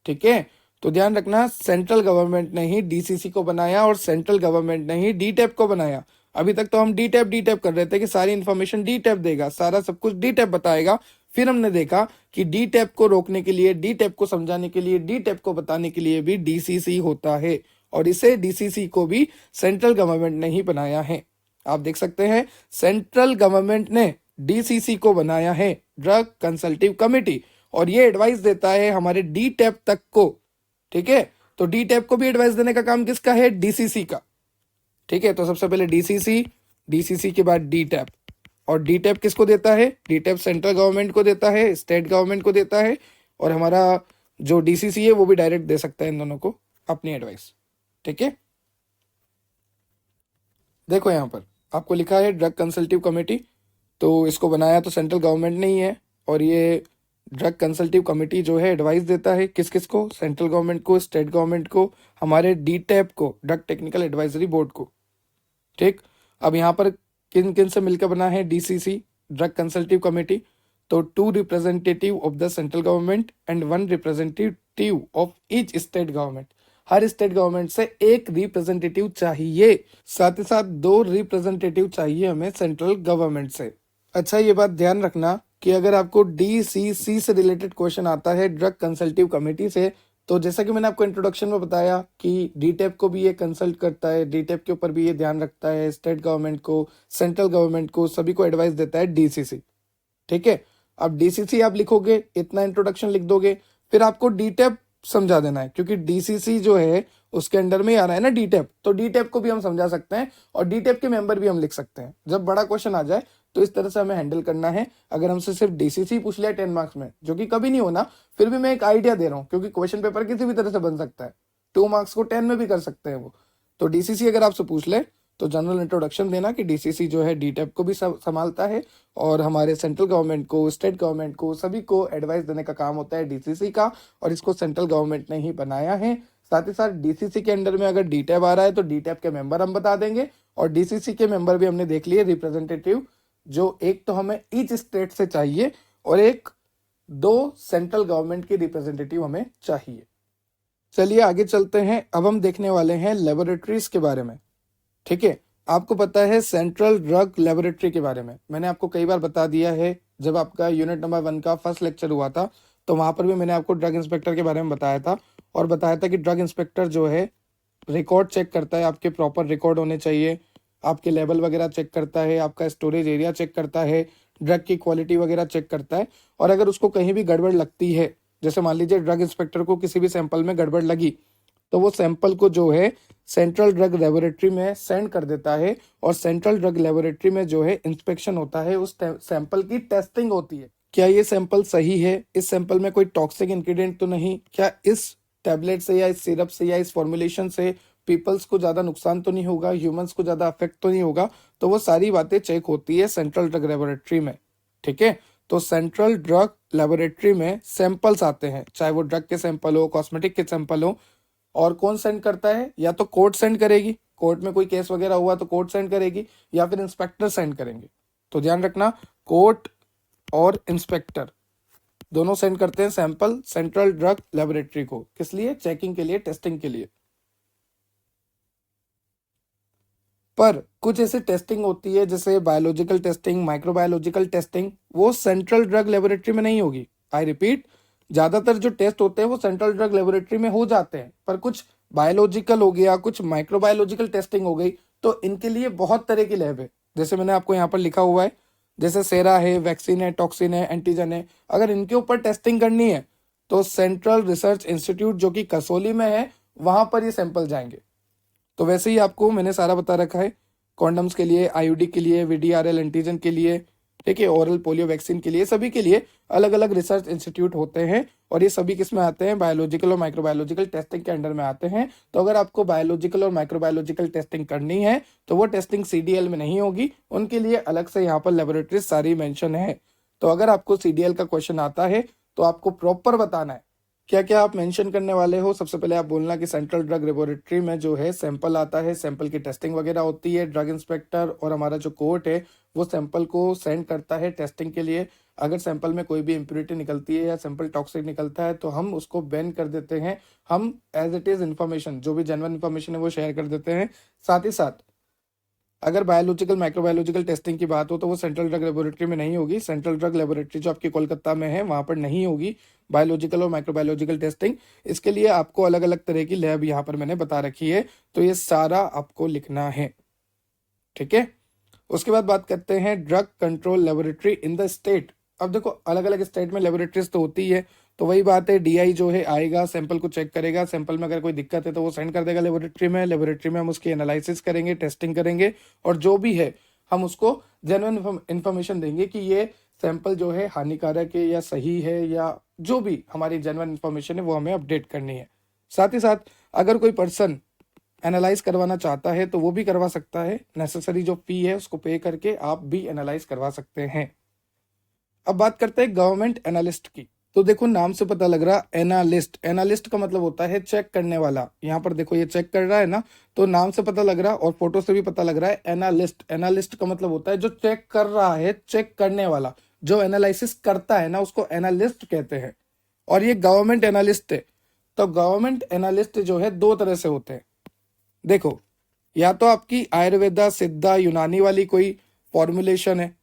ठीक है, तो ध्यान रखना, सेंट्रल गवर्नमेंट ने ही डीसीसी को बनाया और सेंट्रल गवर्नमेंट ने ही डीटैब को बनाया। अभी तक तो हम डीटैब कर रहे थे कि सारी इंफॉर्मेशन डीटैब देगा, सारा सब कुछ डीटैब बताएगा। फिर हमने देखा कि डीटैब को रोकने के लिए, डीटैब को समझाने के लिए, डीटैब को बताने के लिए भी डीसीसी होता है, और इसे डीसीसी को भी सेंट्रल गवर्नमेंट ने ही बनाया है। आप देख सकते हैं, सेंट्रल गवर्नमेंट ने डीसीसी को बनाया है, ड्रग कंसल्टिव कमिटी, और ये एडवाइस देता है हमारे डीटैब तक को। ठीक है, तो डीटैब को भी एडवाइस देने का काम किसका है? डीसीसी का। ठीक है, तो सबसे पहले डीसीसी, डीसीसी के बाद डीटैब, और डीटैब किसको देता है? डीटैब सेंट्रल गवर्नमेंट को देता है, स्टेट गवर्नमेंट को देता है, और हमारा जो डीसीसी है वो भी डायरेक्ट दे सकता है इन दोनों को अपनी एडवाइस। ठीक है, देखो यहां पर आपको लिखा है ड्रग कंसल्टिव कमेटी, तो इसको बनाया तो सेंट्रल गवर्नमेंट ने ही है, और ये ड्रग कंसल्टिव कमेटी जो है एडवाइस देता है किस किस को? सेंट्रल गवर्नमेंट को, स्टेट गवर्नमेंट को, हमारे डीटैब को, ड्रग टेक्निकल एडवाइजरी बोर्ड को। ठीक, अब यहाँ पर किन किन से मिलकर बना है डीसीसी, ड्रग कंसल्टिव कमेटी? तो 2 representative of the central government and 1 representative of each state government. Her state government से एक रिप्रेजेंटेटिव चाहिए, साथ ही साथ 2 रिप्रेजेंटेटिव चाहिए हमें सेंट्रल गवर्नमेंट से। अच्छा, ये बात ध्यान रखना कि अगर आपको डीसीसी से रिलेटेड क्वेश्चन आता है, ड्रग कंसल्टिव कमेटी से, तो जैसा कि मैंने आपको इंट्रोडक्शन में बताया कि डीटैब को भी ये कंसल्ट करता है, डीटैब के ऊपर भी ये ध्यान रखता है, स्टेट गवर्नमेंट को, सेंट्रल गवर्नमेंट को, सभी को एडवाइस देता है डीसीसी। ठीक है, अब डीसीसी आप लिखोगे, इतना इंट्रोडक्शन लिख दोगे, फिर आपको डीटैब समझा देना है, क्योंकि डीसीसी जो है उसके अंडर में ही आ रहा है ना डीटैब, तो डीटैब को भी हम समझा सकते हैं, और डीटैब के मेंबर भी हम लिख सकते हैं। जब बड़ा क्वेश्चन आ जाए तो इस तरह से हमें हैंडल करना है। अगर हमसे सिर्फ डीसीसी पूछ लिया 10 मार्क्स में, जो कि कभी नहीं होना, फिर भी मैं एक आइडिया दे रहा हूँ, क्योंकि क्वेश्चन पेपर किसी भी तरह से बन सकता है, 2 मार्क्स को 10 में भी कर सकते हैं वो। तो डीसीसी अगर आपसे पूछ ले तो जनरल इंट्रोडक्शन देना कि डीसीसी जो है डीटैब को भी संभालता है, और हमारे सेंट्रल गवर्नमेंट को, स्टेट गवर्नमेंट को, सभी को एडवाइस देने का काम होता है डीसीसी का, और इसको सेंट्रल गवर्नमेंट ने ही बनाया है। साथ ही साथ डीसीसी के अंडर में अगर डीटैब आ रहा है तो डीटैब के मेंबर हम बता देंगे, और डीसीसी के मेंबर भी हमने देख लिए रिप्रेजेंटेटिव, जो एक तो हमें ईच स्टेट से चाहिए, और एक 2 सेंट्रल गवर्नमेंट के रिप्रेजेंटेटिव हमें चाहिए। चलिए आगे चलते हैं, अब हम देखने वाले हैं लेबोरेटरीज के बारे में। ठीक है, आपको पता है सेंट्रल ड्रग लेबोरेटरी के बारे में मैंने आपको कई बार बता दिया है। जब आपका यूनिट नंबर 1 का फर्स्ट लेक्चर हुआ था तो वहां पर भी मैंने आपको ड्रग इंस्पेक्टर के बारे में बताया था, और बताया था कि ड्रग इंस्पेक्टर जो है रिकॉर्ड चेक करता है, आपके प्रॉपर रिकॉर्ड होने चाहिए, आपके लेवल वगैरह चेक करता है, आपका स्टोरेज एरिया चेक करता है, ड्रग की क्वालिटी वगैरह चेक करता है। और अगर उसको कहीं भी गड़बड़ लगती है, जैसे मान लीजिए ड्रग इंस्पेक्टर को किसी भी सैंपल में गड़बड़ लगी, तो वो सैंपल को जो है सेंट्रल ड्रग लेबोरेटरी में सेंड कर देता है, और सेंट्रल ड्रग लेबोरेटरी में जो है इंस्पेक्शन होता है, उस सैंपल की टेस्टिंग होती है। क्या ये सैंपल सही है, इस सैंपल में कोई टॉक्सिक इंग्रेडिएंट तो नहीं, क्या इस टैबलेट से या इस सिरप से या इस फॉर्मुलेशन से पीपल्स को ज्यादा नुकसान तो नहीं होगा, ह्यूमंस को ज्यादा अफेक्ट तो नहीं होगा, तो वो सारी बातें चेक होती है सेंट्रल ड्रग लेबोरेटरी में। ठीक है, तो सेंट्रल ड्रग लेबोरेटरी में सैंपल्स आते हैं, चाहे वो ड्रग के सैंपल हो, कॉस्मेटिक के सैंपल हो, और कौन सेंड करता है? या तो कोर्ट सेंड करेगी, कोर्ट में कोई केस वगैरह हुआ तो कोर्ट सेंड करेगी, या फिर इंस्पेक्टर सेंड करेंगे। तो ध्यान रखना, कोर्ट और इंस्पेक्टर दोनों सेंड करते हैं सैंपल सेंट्रल ड्रग लेबोरेटरी को, किस लिए? चेकिंग के लिए, टेस्टिंग के लिए। पर कुछ ऐसी टेस्टिंग होती है जैसे बायोलॉजिकल टेस्टिंग, माइक्रोबायोलॉजिकल टेस्टिंग, वो सेंट्रल ड्रग लेबोरेटरी में नहीं होगी। आई रिपीट, ज्यादातर जो टेस्ट होते हैं वो सेंट्रल ड्रग लेबोरेटरी में हो जाते हैं, पर कुछ बायोलॉजिकल हो गया, कुछ माइक्रोबायोलॉजिकल टेस्टिंग हो गई, तो इनके लिए बहुत तरह की लैब है, जैसे मैंने आपको यहाँ पर लिखा हुआ है, जैसे सेरा है, वैक्सीन है, टॉक्सिन है, एंटीजन है। अगर इनके ऊपर टेस्टिंग करनी है तो सेंट्रल रिसर्च इंस्टीट्यूट जो कि कसौली में है, वहां पर ये सैंपल जाएंगे। तो वैसे ही आपको मैंने सारा बता रखा है, कॉन्डम्स के लिए, आईयूडी के लिए, वीडीआरएल एंटीजन के लिए, ठीक है, ओरल पोलियो वैक्सीन के लिए, सभी के लिए अलग अलग रिसर्च इंस्टीट्यूट होते हैं। और ये सभी किस में आते हैं? बायोलॉजिकल और माइक्रोबायोलॉजिकल टेस्टिंग के अंडर में आते हैं। तो अगर आपको बायोलॉजिकल और माइक्रोबायोलॉजिकल टेस्टिंग करनी है तो वो टेस्टिंग सीडीएल में नहीं होगी, उनके लिए अलग से यहाँ पर लेबोरेटरीज सारी मेंशन है। तो अगर आपको सीडीएल का क्वेश्चन आता है तो आपको प्रॉपर बताना है क्या क्या आप मेंशन करने वाले हो। सबसे पहले आप बोलना कि सेंट्रल ड्रग लेबोरेटरी में जो है सैंपल आता है, सैंपल की टेस्टिंग वगैरह होती है, ड्रग इंस्पेक्टर और हमारा जो कोर्ट है वो सैंपल को सेंड करता है टेस्टिंग के लिए। अगर सैंपल में कोई भी इम्प्योरिटी निकलती है या सैंपल टॉक्सिक निकलता है तो हम उसको बैन कर देते हैं। हम एज इट इज इन्फॉर्मेशन, जो भी जेन्युइन इन्फॉर्मेशन है वो शेयर कर देते हैं। साथ ही साथ अगर बायोलॉजिकल माइक्रोबायोलॉजिकल टेस्टिंग की बात हो तो वो सेंट्रल ड्रग लेबोरेटरी में नहीं होगी। सेंट्रल ड्रग लेबोरेटरी जो आपकी कोलकाता में है वहां पर नहीं होगी बायोलॉजिकल और माइक्रोबायोलॉजिकल टेस्टिंग। इसके लिए आपको अलग अलग तरह की लैब यहाँ पर मैंने बता रखी है, तो ये सारा आपको लिखना है, ठीक है। उसके बाद बात करते हैं drug control laboratory in the state. अब देखो अलग अलग स्टेट में लेबोरेटरीज तो होती है, तो वही बात है, डीआई जो है आएगा, सैंपल को चेक करेगा, सैंपल में अगर कोई दिक्कत है तो वो सेंड कर देगा लेबोरेटरी में। लेबोरेटरी में हम उसकी एनालिसिस करेंगे, टेस्टिंग करेंगे और जो भी है हम उसको जेन्युइन इंफॉर्मेशन देंगे कि ये सैंपल जो है हानिकारक है या सही है, या जो भी हमारी जेन्युइन इंफॉर्मेशन है वो हमें अपडेट करनी है। साथ ही साथ अगर कोई पर्सन एनालाइज करवाना चाहता है तो वो भी करवा सकता है, नेसेसरी जो फी है उसको पे करके आप भी एनालाइज करवा सकते हैं। अब बात करते हैं गवर्नमेंट एनालिस्ट की। तो देखो नाम से पता लग रहा, एनालिस्ट, एनालिस्ट का मतलब होता है चेक करने वाला। यहाँ पर देखो ये चेक कर रहा है ना, तो नाम से पता लग रहा और फोटो से भी पता लग रहा है एनालिस्ट। एनालिस्ट का मतलब होता है जो चेक कर रहा है, चेक करने वाला, जो एनालिसिस करता है ना उसको एनालिस्ट कहते हैं। और ये गवर्नमेंट एनालिस्ट है। तो गवर्नमेंट एनालिस्ट जो है दो तरह से होते हैं। देखो, या तो आपकी आयुर्वेदा, सिद्धा, यूनानी वाली कोई फॉर्मुलेशन है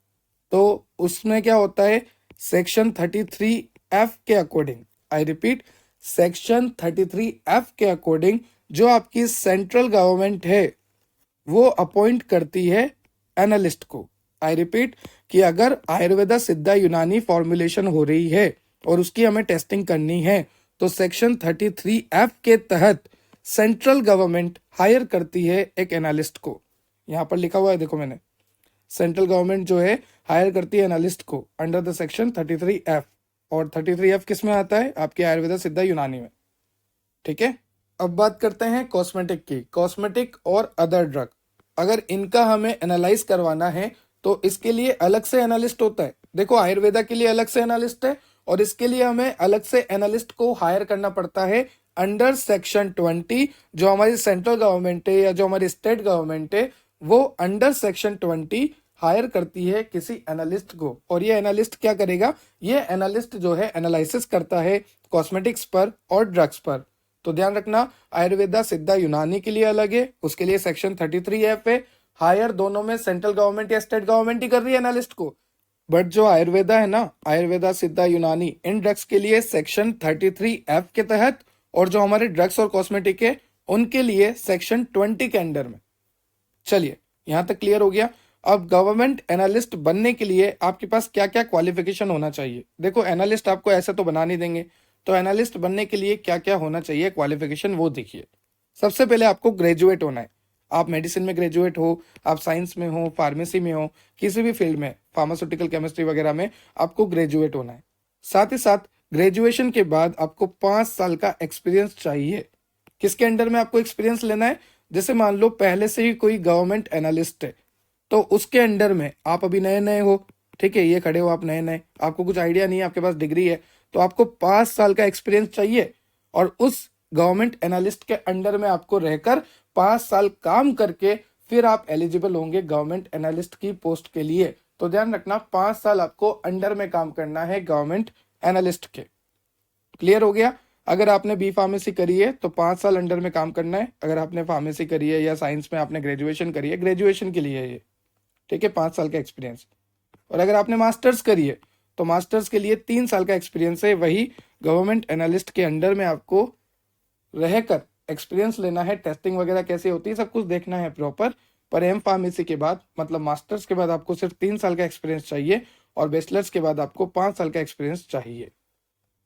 तो उसमें क्या होता है, सेक्शन 33F के according, I repeat, section 33F के अकॉर्डिंग जो आपकी सेंट्रल गवर्नमेंट है वो अपॉइंट करती है एनालिस्ट को। आई रिपीट कि अगर आयुर्वेदा, सिद्धा, यूनानी फॉर्मुलेशन हो रही है और उसकी हमें टेस्टिंग करनी है तो सेक्शन 33F के तहत सेंट्रल गवर्नमेंट हायर करती है एक एनालिस्ट को। यहां पर लिखा हुआ है, देखो मैंने, सेंट्रल गवर्नमेंट जो है हायर करती है एनालिस्ट को अंडर द सेक्शन 33F। और 33F किस में आता है? आपके आयुर्वेदा, सिद्धा, यूनानी में, ठीक है। अब बात करते हैं कॉस्मेटिक की। कॉस्मेटिक और अदर ड्रग, अगर इनका हमें एनालाइज करवाना है तो इसके लिए अलग से एनालिस्ट होता है। देखो आयुर्वेदा के लिए अलग से एनालिस्ट है और इसके लिए हमें अलग से एनालिस्ट को हायर करना पड़ता है अंडर सेक्शन 20। जो हमारी सेंट्रल गवर्नमेंट है या जो हमारी स्टेट गवर्नमेंट है वो अंडर सेक्शन 20 हायर करती है किसी एनालिस्ट को। और ये एनालिस्ट क्या करेगा? ये एनालिस्ट जो है एनालिसिस करता है कॉस्मेटिक्स पर और ड्रग्स पर। तो ध्यान रखना, आयुर्वेदा, सिद्धा, यूनानी के लिए अलग है, उसके लिए सेक्शन 33F है। हायर दोनों में सेंट्रल गवर्नमेंट या स्टेट गवर्नमेंट ही कर रही है एनालिस्ट को। बट जो आयुर्वेदा है ना, आयुर्वेदा, सिद्धा, यूनानी, इन ड्रग्स के लिए सेक्शन 33F के तहत, और जो हमारे ड्रग्स और कॉस्मेटिक है उनके लिए सेक्शन 20 के अंडर में। चलिए यहां तक क्लियर हो गया। अब गवर्नमेंट एनालिस्ट बनने के लिए आपके पास क्या क्या क्वालिफिकेशन होना चाहिए? देखो एनालिस्ट आपको ऐसे तो बना नहीं देंगे, तो एनालिस्ट बनने के लिए क्या क्या होना चाहिए क्वालिफिकेशन, वो देखिए। सबसे पहले आपको ग्रेजुएट होना है। आप मेडिसिन में ग्रेजुएट हो, आप साइंस में हो, फार्मेसी में हो, किसी भी फील्ड में, फार्मास्यूटिकल केमिस्ट्री वगैरह में आपको ग्रेजुएट होना है। साथ ही साथ ग्रेजुएशन के बाद आपको 5 साल का एक्सपीरियंस चाहिए। किसके अंडर में आपको एक्सपीरियंस लेना है? जैसे मान लो पहले से ही कोई गवर्नमेंट एनालिस्ट है तो उसके अंडर में आप अभी नए नए हो, ठीक है, ये खड़े हो आप नए नए, आपको कुछ आइडिया नहीं है, आपके पास डिग्री है, तो आपको 5 साल का एक्सपीरियंस चाहिए। और उस गवर्नमेंट एनालिस्ट के अंडर में आपको रहकर 5 साल काम करके फिर आप एलिजिबल होंगे गवर्नमेंट एनालिस्ट की पोस्ट के लिए। तो ध्यान रखना, 5 साल आपको अंडर में काम करना है गवर्नमेंट एनालिस्ट के। क्लियर हो गया? अगर आपने बी फार्मेसी करी है तो 5 साल अंडर में काम करना है। अगर आपने फार्मेसी करी है या साइंस में आपने ग्रेजुएशन करी है, ग्रेजुएशन के लिए ये, ठीक है, 5 साल का एक्सपीरियंस। और अगर आपने मास्टर्स करी है तो मास्टर्स के लिए 3 साल का एक्सपीरियंस है। वही गवर्नमेंट एनालिस्ट के अंडर में आपको रहकर एक्सपीरियंस लेना है, टेस्टिंग वगैरह कैसे होती है सब कुछ देखना है प्रॉपर। पर एम फार्मेसी के बाद मतलब मास्टर्स के बाद आपको सिर्फ 3 साल का एक्सपीरियंस चाहिए और बैचलर्स के बाद आपको 5 साल का एक्सपीरियंस चाहिए।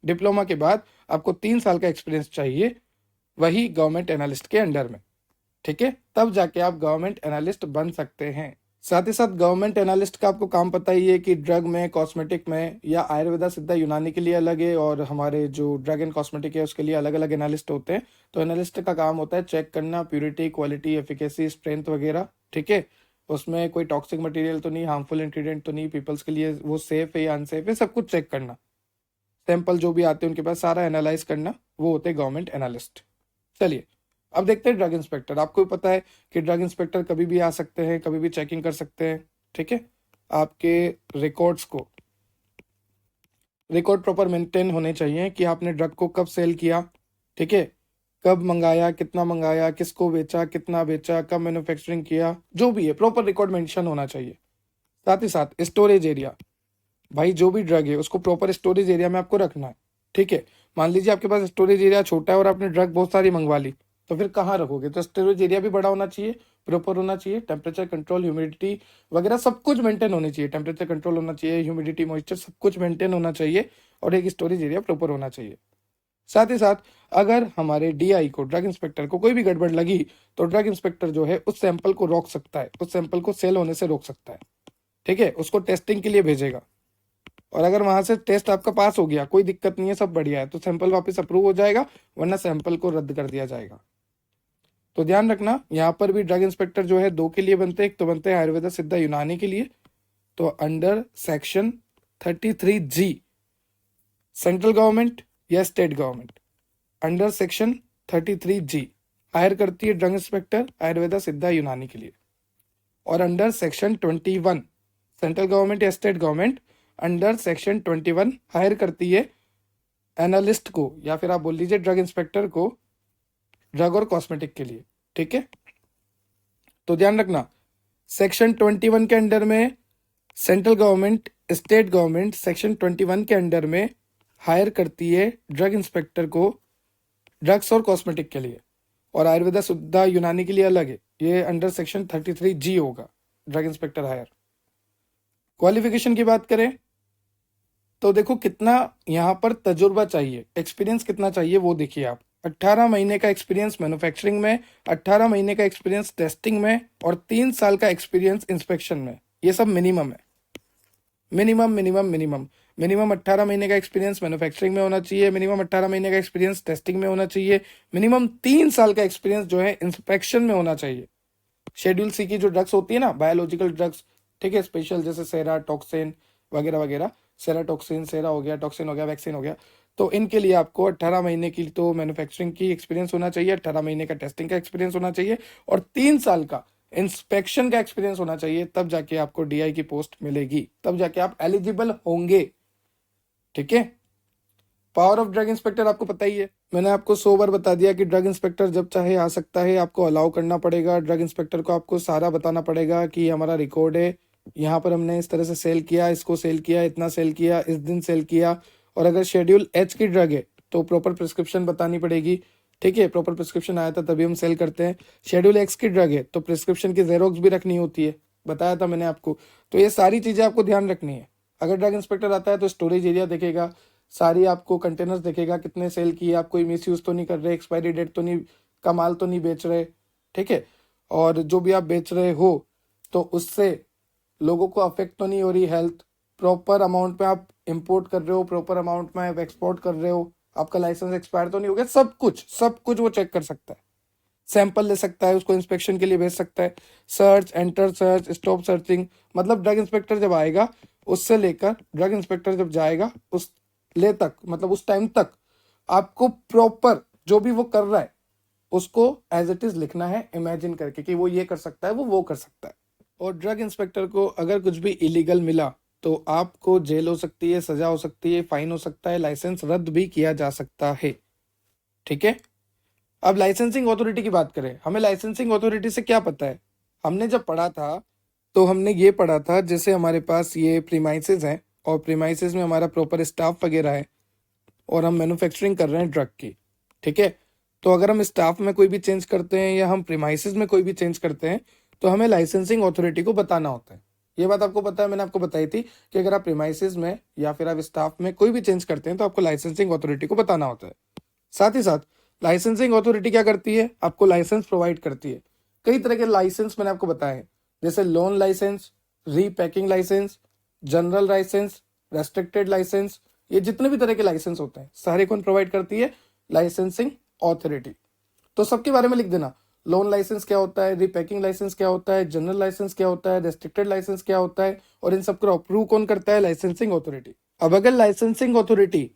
डिप्लोमा के बाद आपको 3 साल का एक्सपीरियंस चाहिए, वही गवर्नमेंट एनालिस्ट के अंडर में। ठीक है, तब जाके आप गवर्नमेंट एनालिस्ट बन सकते हैं। साथ ही साथ गवर्नमेंट एनालिस्ट का आपको काम पता ही है कि ड्रग में, कॉस्मेटिक में या आयुर्वेदा सिद्धा यूनानी के लिए अलग है और हमारे जो ड्रग एंड कॉस्मेटिक है उसके लिए अलग अलग एनालिस्ट होते हैं। तो एनालिस्ट का काम होता है चेक करना प्यूरिटी, क्वालिटी, एफिकेसी, स्ट्रेंथ वगैरह। ठीक है, उसमें कोई टॉक्सिक मटेरियल तो नहीं, हार्मफुल इंग्रेडिएंट तो नहीं, पीपल्स के लिए वो सेफ है या अनसेफ है, सब कुछ चेक करना। सैंपल जो भी आते हैं उनके पास सारा एनालाइज करना, वो होते हैं गवर्नमेंट एनालिस्ट। चलिए अब देखते हैं ड्रग इंस्पेक्टर। आपको भी पता है कि ड्रग इंस्पेक्टर कभी भी आ सकते हैं, कभी भी चेकिंग कर सकते हैं। ठीक है, आपके रिकॉर्ड्स को रिकॉर्ड प्रॉपर मेंटेन होने चाहिए कि आपने ड्रग को कब सेल किया, ठीक है, कब मंगाया, कितना मंगाया, किसको बेचा, कितना बेचा, कब मैन्युफैक्चरिंग किया, जो भी है प्रॉपर रिकॉर्ड मेंशन होना चाहिए। साथ ही साथ स्टोरेज एरिया, भाई जो भी ड्रग है उसको प्रॉपर स्टोरेज एरिया में आपको रखना है। ठीक है, मान लीजिए आपके पास स्टोरेज एरिया छोटा है और आपने ड्रग बहुत सारी मंगवा ली, तो फिर कहाँ रखोगे? तो स्टोरेज एरिया भी बड़ा होना चाहिए, प्रॉपर होना चाहिए, टेम्परेचर कंट्रोल, ह्यूमिडिटी वगैरह सब कुछ मेंटेन होनी चाहिए, टेम्परेचर कंट्रोल होना चाहिए, ह्यूमिडिटी, मॉइस्चर सब कुछ मेंटेन होना चाहिए और एक स्टोरेज एरिया प्रॉपर होना चाहिए। साथ ही साथ अगर हमारे डीआई को, ड्रग इंस्पेक्टर को कोई भी गड़बड़ लगी तो ड्रग इंस्पेक्टर जो है उस सैंपल को रोक सकता है, उस सैंपल को सेल होने से रोक सकता है। ठीक है, उसको टेस्टिंग के लिए भेजेगा और अगर वहां से टेस्ट आपका पास हो गया, कोई दिक्कत नहीं है, सब बढ़िया है, तो सैंपल वापस अप्रूव हो जाएगा, वरना सैंपल को रद्द कर दिया जाएगा। तो ध्यान रखना, यहाँ पर भी ड्रग इंस्पेक्टर जो है दो के लिए बनते हैं। एक तो बनते हैं आयुर्वेदा सिद्धा यूनानी के लिए, तो under section 33G central government या state government under section 33G hire करती है ड्रग इंस्पेक्टर आयुर्वेदा सिद्धा यूनानी के लिए। और अंडर सेक्शन 21 सेंट्रल गवर्नमेंट या state government under section 21 hire करती है एनालिस्ट को, या फिर आप बोल लीजिए ड्रग इंस्पेक्टर को, ड्रग और कॉस्मेटिक के लिए। ठीक है, तो ध्यान रखना, सेक्शन 21 के अंडर में central government, state government section 21 के अंडर में हायर करती है ड्रग इंस्पेक्टर को ड्रग्स और कॉस्मेटिक के लिए, और आयुर्वेदा सिद्धा यूनानी के लिए अलग है, ये अंडर सेक्शन 33G होगा ड्रग इंस्पेक्टर हायर। क्वालिफिकेशन की बात करें तो देखो कितना यहाँ पर तजुर्बा चाहिए, एक्सपीरियंस कितना चाहिए वो देखिए आप। 18 महीने का एक्सपीरियंस मैन्युफैक्चरिंग में, 18 महीने का एक्सपीरियंस टेस्टिंग में और 3 साल का एक्सपीरियंस इंस्पेक्शन में। ये सब मिनिमम है, मिनिमम मिनिमम मिनिमम मिनिमम 18 महीने का एक्सपीरियंस मैन्युफैक्चरिंग में होना चाहिए, मिनिमम 18 महीने का एक्सपीरियंस टेस्टिंग में होना चाहिए, मिनिमम 3 साल का एक्सपीरियंस जो है इंस्पेक्शन में होना चाहिए। शेड्यूल सी की जो ड्रग्स होती है ना, बायोलॉजिकल ड्रग्स, ठीक है, स्पेशल जैसे सेरा, टॉक्सिन वगैरह वगैरह, सेरा टॉक्सिन, सेरा हो गया, टॉक्सिन हो गया, वैक्सीन हो गया, तो इनके लिए आपको 18 महीने की तो मैन्युफैक्चरिंग की एक्सपीरियंस होना चाहिए, 18 महीने का टेस्टिंग का एक्सपीरियंस होना चाहिए और 3 साल का इंस्पेक्शन का एक्सपीरियंस होना चाहिए। तब जाके आपको डीआई की पोस्ट मिलेगी, तब जाके आप एलिजिबल होंगे। ठीक है, पावर ऑफ ड्रग इंस्पेक्टर आपको पता ही है, मैंने आपको 100 बार बता दिया कि ड्रग इंस्पेक्टर जब चाहे आ सकता है, आपको अलाउ करना पड़ेगा। ड्रग इंस्पेक्टर को आपको सारा बताना पड़ेगा कि हमारा रिकॉर्ड है, यहाँ पर हमने इस तरह से सेल किया, इसको सेल किया, इतना सेल किया, इस दिन सेल किया। और अगर शेड्यूल एच की ड्रग है तो प्रॉपर प्रिस्क्रिप्शन बतानी पड़ेगी। ठीक है, प्रॉपर प्रिस्क्रिप्शन आया था तभी हम सेल करते हैं। शेड्यूल एक्स की ड्रग है तो प्रिस्क्रिप्शन की जेरोक्स भी रखनी होती है, बताया था मैंने आपको। तो ये सारी चीजें आपको ध्यान रखनी है। अगर ड्रग इंस्पेक्टर आता है तो स्टोरेज एरिया देखेगा, सारी आपको कंटेनर्स देखेगा, कितने सेल किए, आप कोई मिस यूज तो नहीं कर रहे, एक्सपायरी डेट तो नहीं, का माल तो नहीं बेच रहे। ठीक है, और जो भी आप बेच रहे हो तो उससे लोगों को अफेक्ट तो नहीं हो रही हेल्थ, प्रॉपर अमाउंट में आप इंपोर्ट कर रहे हो, प्रॉपर अमाउंट में आप एक्सपोर्ट कर रहे हो, आपका लाइसेंस एक्सपायर तो नहीं हो गया, सब कुछ वो चेक कर सकता है। सैंपल ले सकता है, उसको इंस्पेक्शन के लिए भेज सकता है। Search, enter search, stop searching, मतलब ड्रग इंस्पेक्टर जब आएगा उससे लेकर ड्रग इंस्पेक्टर जब जाएगा उस ले तक, मतलब उस टाइम तक आपको प्रॉपर जो भी वो कर रहा है उसको एज इट इज लिखना है, इमेजिन करके कि वो ये कर सकता है, वो कर सकता है। और ड्रग इंस्पेक्टर को अगर कुछ भी इलीगल मिला तो आपको जेल हो सकती है, सजा हो सकती है, फाइन हो सकता है, लाइसेंस रद्द भी किया जा सकता है। ठीक है, अब लाइसेंसिंग अथॉरिटी की बात करें, हमें लाइसेंसिंग अथॉरिटी से क्या पता है? हमने जब पढ़ा था तो हमने ये पढ़ा था, जैसे हमारे पास ये प्रीमाइसेस हैं और प्रीमाइसेस में हमारा प्रॉपर स्टाफ वगैरह है और हम मैन्युफैक्चरिंग कर रहे हैं ड्रग की। ठीक है, तो अगर हम स्टाफ में कोई भी चेंज करते हैं या हम प्रीमाइसेस में कोई भी चेंज करते हैं तो हमें लाइसेंसिंग अथॉरिटी को बताना होता है। ये बात आपको पता है, मैंने आपको बताई थी कि अगर आप प्रीमाइसेस में या फिर आप स्टाफ में कोई भी चेंज करते हैं तो आपको लाइसेंसिंग अथॉरिटी को बताना होता है। साथ ही साथ लाइसेंसिंग अथॉरिटी क्या करती है, आपको लाइसेंस प्रोवाइड करती है। कई तरह के लाइसेंस मैंने आपको बताया है, जैसे loan licence, repacking licence, general licence, restricted licence, ये जितने भी तरह के लाइसेंस होते हैं सारे कौन प्रोवाइड करती है, लाइसेंसिंग अथॉरिटी। तो सबके बारे में लिख देना, लोन लाइसेंस क्या होता है, रीपैकिंग लाइसेंस क्या होता है, जनरल लाइसेंस क्या होता है, रेस्ट्रिक्टेड लाइसेंस क्या होता है, और इन सबको अप्रूव कौन करता है, लाइसेंसिंग अथॉरिटी। अब अगर लाइसेंसिंग अथॉरिटी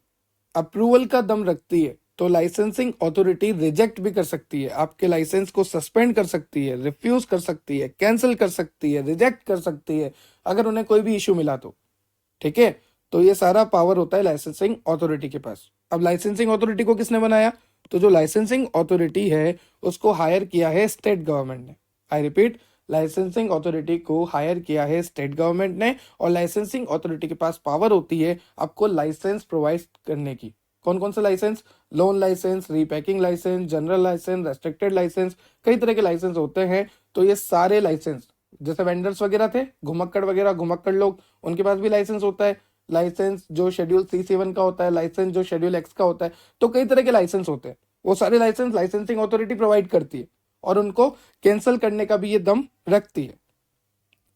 अप्रूवल का दम रखती है तो लाइसेंसिंग अथॉरिटी रिजेक्ट भी कर सकती है, आपके लाइसेंस को सस्पेंड कर सकती है, रिफ्यूज कर सकती है, कैंसिल कर सकती है, रिजेक्ट कर सकती है अगर उन्हें कोई भी इश्यू मिला तो। ठीक है, तो ये सारा पावर होता है लाइसेंसिंग अथॉरिटी के पास। अब लाइसेंसिंग अथॉरिटी को किसने बनाया, तो जो लाइसेंसिंग अथॉरिटी है उसको हायर किया है स्टेट गवर्नमेंट ने। आई रिपीट, लाइसेंसिंग अथॉरिटी को हायर किया है स्टेट गवर्नमेंट ने, और लाइसेंसिंग अथॉरिटी के पास पावर होती है आपको लाइसेंस प्रोवाइड करने की। कौन कौन से licence, loan licence, repacking licence, general licence, restricted licence, कई तरह के लाइसेंस होते हैं। तो ये सारे लाइसेंस, जैसे वेंडर्स वगैरह थे, घुमक्कड़ वगैरह, घुमक्कड़ लोग, उनके पास भी लाइसेंस होता है। लाइसेंस जो शेड्यूल C7 का होता है, लाइसेंस जो शेड्यूल X का होता है, तो कई तरह के लाइसेंस होते हैं। वो सारे लाइसेंस लाइसेंसिंग अथॉरिटी प्रोवाइड करती है और उनको कैंसिल करने का भी ये दम रखती है।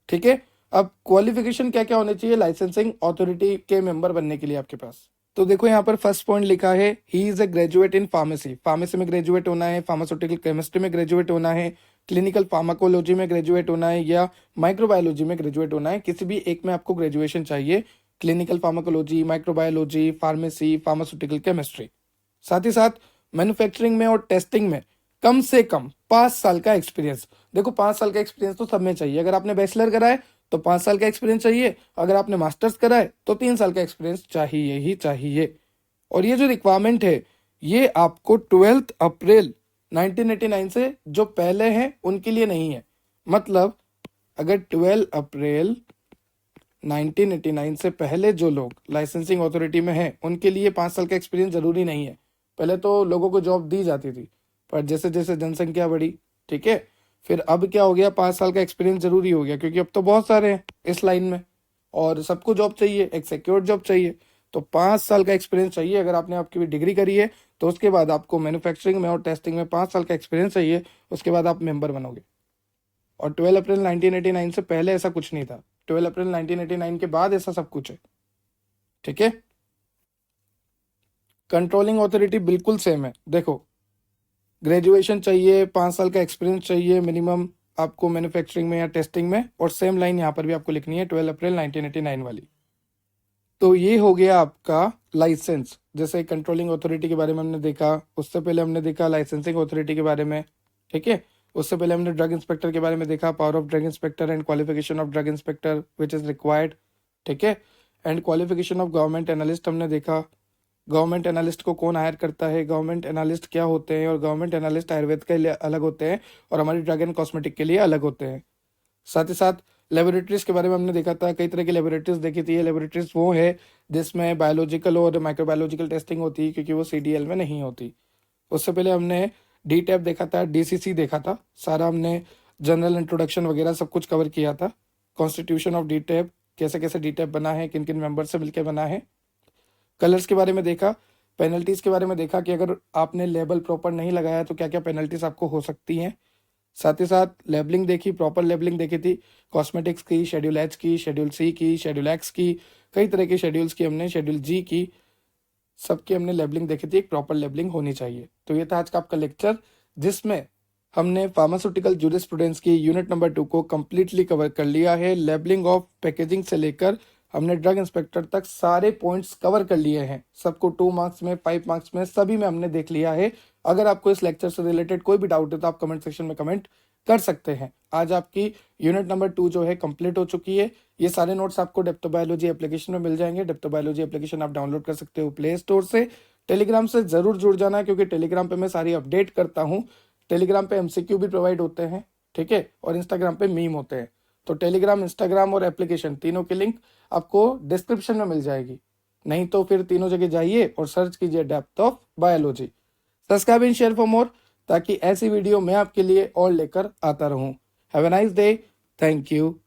ठीक है, अब क्वालिफिकेशन क्या क्या होने चाहिए लाइसेंसिंग अथॉरिटी के मेंबर बनने के लिए आपके पास। तो देखो यहाँ पर फर्स्ट पॉइंट लिखा है, he is a graduate in pharmacy. Pharmacy में ग्रेजुएट होना है, फार्मास्यूटिकल केमिस्ट्री में ग्रेजुएट होना है, क्लिनिकल फार्माकोलॉजी में ग्रेजुएट होना है, या माइक्रोबायोलॉजी में ग्रेजुएट होना है। किसी भी एक में आपको ग्रेजुएशन चाहिए, clinical pharmacology, microbiology, pharmacy, pharmaceutical chemistry. साथ ही साथ मैन्युफैक्चरिंग में और टेस्टिंग में कम से कम 5 साल का एक्सपीरियंस। देखो 5 साल का एक्सपीरियंस तो सब में चाहिए, अगर आपने बैचलर करा है तो 5 साल का एक्सपीरियंस चाहिए, अगर आपने मास्टर्स करा है तो 3 साल का एक्सपीरियंस चाहिए ही चाहिए। और ये जो रिक्वायरमेंट है ये आपको 12 अप्रैल 1989 से जो पहले हैं उनके लिए नहीं है। मतलब अगर 12 अप्रैल 1989 से पहले जो लोग लाइसेंसिंग अथॉरिटी में हैं उनके लिए 5 साल का एक्सपीरियंस जरूरी नहीं है। पहले तो लोगों को जॉब दी जाती थी, पर जैसे जैसे जनसंख्या बढ़ी, ठीक है, फिर अब क्या हो गया, 5 साल का एक्सपीरियंस जरूरी हो गया, क्योंकि अब तो बहुत सारे हैं इस लाइन में और सबको जॉब चाहिए, एक सिक्योर जॉब चाहिए। तो 5 साल का एक्सपीरियंस चाहिए। अगर आपने आपकी भी डिग्री करी है तो उसके बाद आपको मैन्युफैक्चरिंग में और टेस्टिंग में 5 साल का एक्सपीरियंस चाहिए, उसके बाद आप मेंबर बनोगे। और 12 अप्रैल 1989 से पहले ऐसा कुछ नहीं था, 12 अप्रैल 1989 के बाद ऐसा सब कुछ है। ठीक है, कंट्रोलिंग अथॉरिटी बिल्कुल सेम है। देखो ग्रेजुएशन चाहिए, 5 साल का एक्सपीरियंस चाहिए मिनिमम आपको मैन्युफैक्चरिंग में या टेस्टिंग में, और सेम लाइन यहाँ पर भी आपको लिखनी है 12 अप्रैल 1989 वाली। तो ये हो गया आपका लाइसेंस। जैसे कंट्रोलिंग अथॉरिटी के बारे में हमने देखा, उससे पहले हमने देखा लाइसेंसिंग अथॉरिटी के बारे में। ठीक है, उससे पहले हमने ड्रग इंस्पेक्टर के बारे में देखा, power of drug inspector and qualification of drug inspector which is required. ठीक है, and qualification of government analyst हमने देखा, गवर्नमेंट एनालिस्ट को कौन हायर करता है, गवर्नमेंट एनालिस्ट क्या होते हैं, और गवर्नमेंट एनालिस्ट आयुर्वेद के लिए अलग होते हैं और हमारी ड्रग एंड कॉस्मेटिक के लिए अलग होते हैं। साथ ही साथ लेबोरेटरीज के बारे में हमने देखा था, कई तरह की लेबोरेटरीज देखी थी। लेबोरेटरीज वो है जिसमें बायोलॉजिकल और माइक्रोबायोलॉजिकल टेस्टिंग होती है, क्योंकि वो CDL में नहीं होती। उससे पहले हमने DTAP देखा था, DCC देखा था, सारा हमने जनरल इंट्रोडक्शन वगैरह सब कुछ कवर किया था। कॉन्स्टिट्यूशन ऑफ DTAP, कैसे कैसे DTAP बना है, किन किन मेंबर से मिलकर बना है। कलर्स के बारे में देखा, पेनल्टीज के बारे में देखा कि अगर आपने लेबल प्रॉपर नहीं लगाया तो क्या क्या पेनल्टीज आपको हो सकती हैं। साथ ही साथ लेबलिंग देखी, प्रॉपर लेबलिंग देखी थी, कॉस्मेटिक्स की, शेड्यूल H की, शेड्यूल C की, शेड्यूल X की, कई तरह के शेड्यूल्स की हमने, शेड्यूल G की, सबकी हमने लेबलिंग देखी थी। एक प्रॉपर लेबलिंग होनी चाहिए। तो ये था आज का आपका लेक्चर, जिसमें हमने फार्मास्यूटिकल जूरिस्प्रूडेंस की यूनिट नंबर 2 को कंप्लीटली कवर कर लिया है। लेबलिंग ऑफ पैकेजिंग से लेकर हमने ड्रग इंस्पेक्टर तक सारे पॉइंट्स कवर कर लिए हैं। सबको 2 मार्क्स में, 5 मार्क्स में, सभी में हमने देख लिया है। अगर आपको इस लेक्चर से रिलेटेड कोई भी डाउट है तो आप कमेंट सेक्शन में कमेंट कर सकते हैं। आज आपकी यूनिट नंबर 2 जो है कंप्लीट हो चुकी है। ये सारे नोट्स आपको डेप्टोबायोलॉजी एप्लीकेशन में मिल जाएंगे। डेप्टोबायोलॉजी एप्लीकेशन आप डाउनलोड कर सकते हो प्ले स्टोर से। टेलीग्राम से जरूर जुड़ जाना, क्योंकि टेलीग्राम पे मैं सारी अपडेट करता हूँ। टेलीग्राम पे MCQ भी प्रोवाइड होते हैं, ठीक है, और इंस्टाग्राम पे मीम होते हैं। तो टेलीग्राम, इंस्टाग्राम और एप्लीकेशन तीनों की लिंक आपको डिस्क्रिप्शन में मिल जाएगी। नहीं तो फिर तीनों जगह जाइए और सर्च कीजिए depth of biology. Subscribe and share for more, ताकि ऐसी वीडियो मैं आपके लिए और लेकर आता रहूं। Have a nice day. Thank you.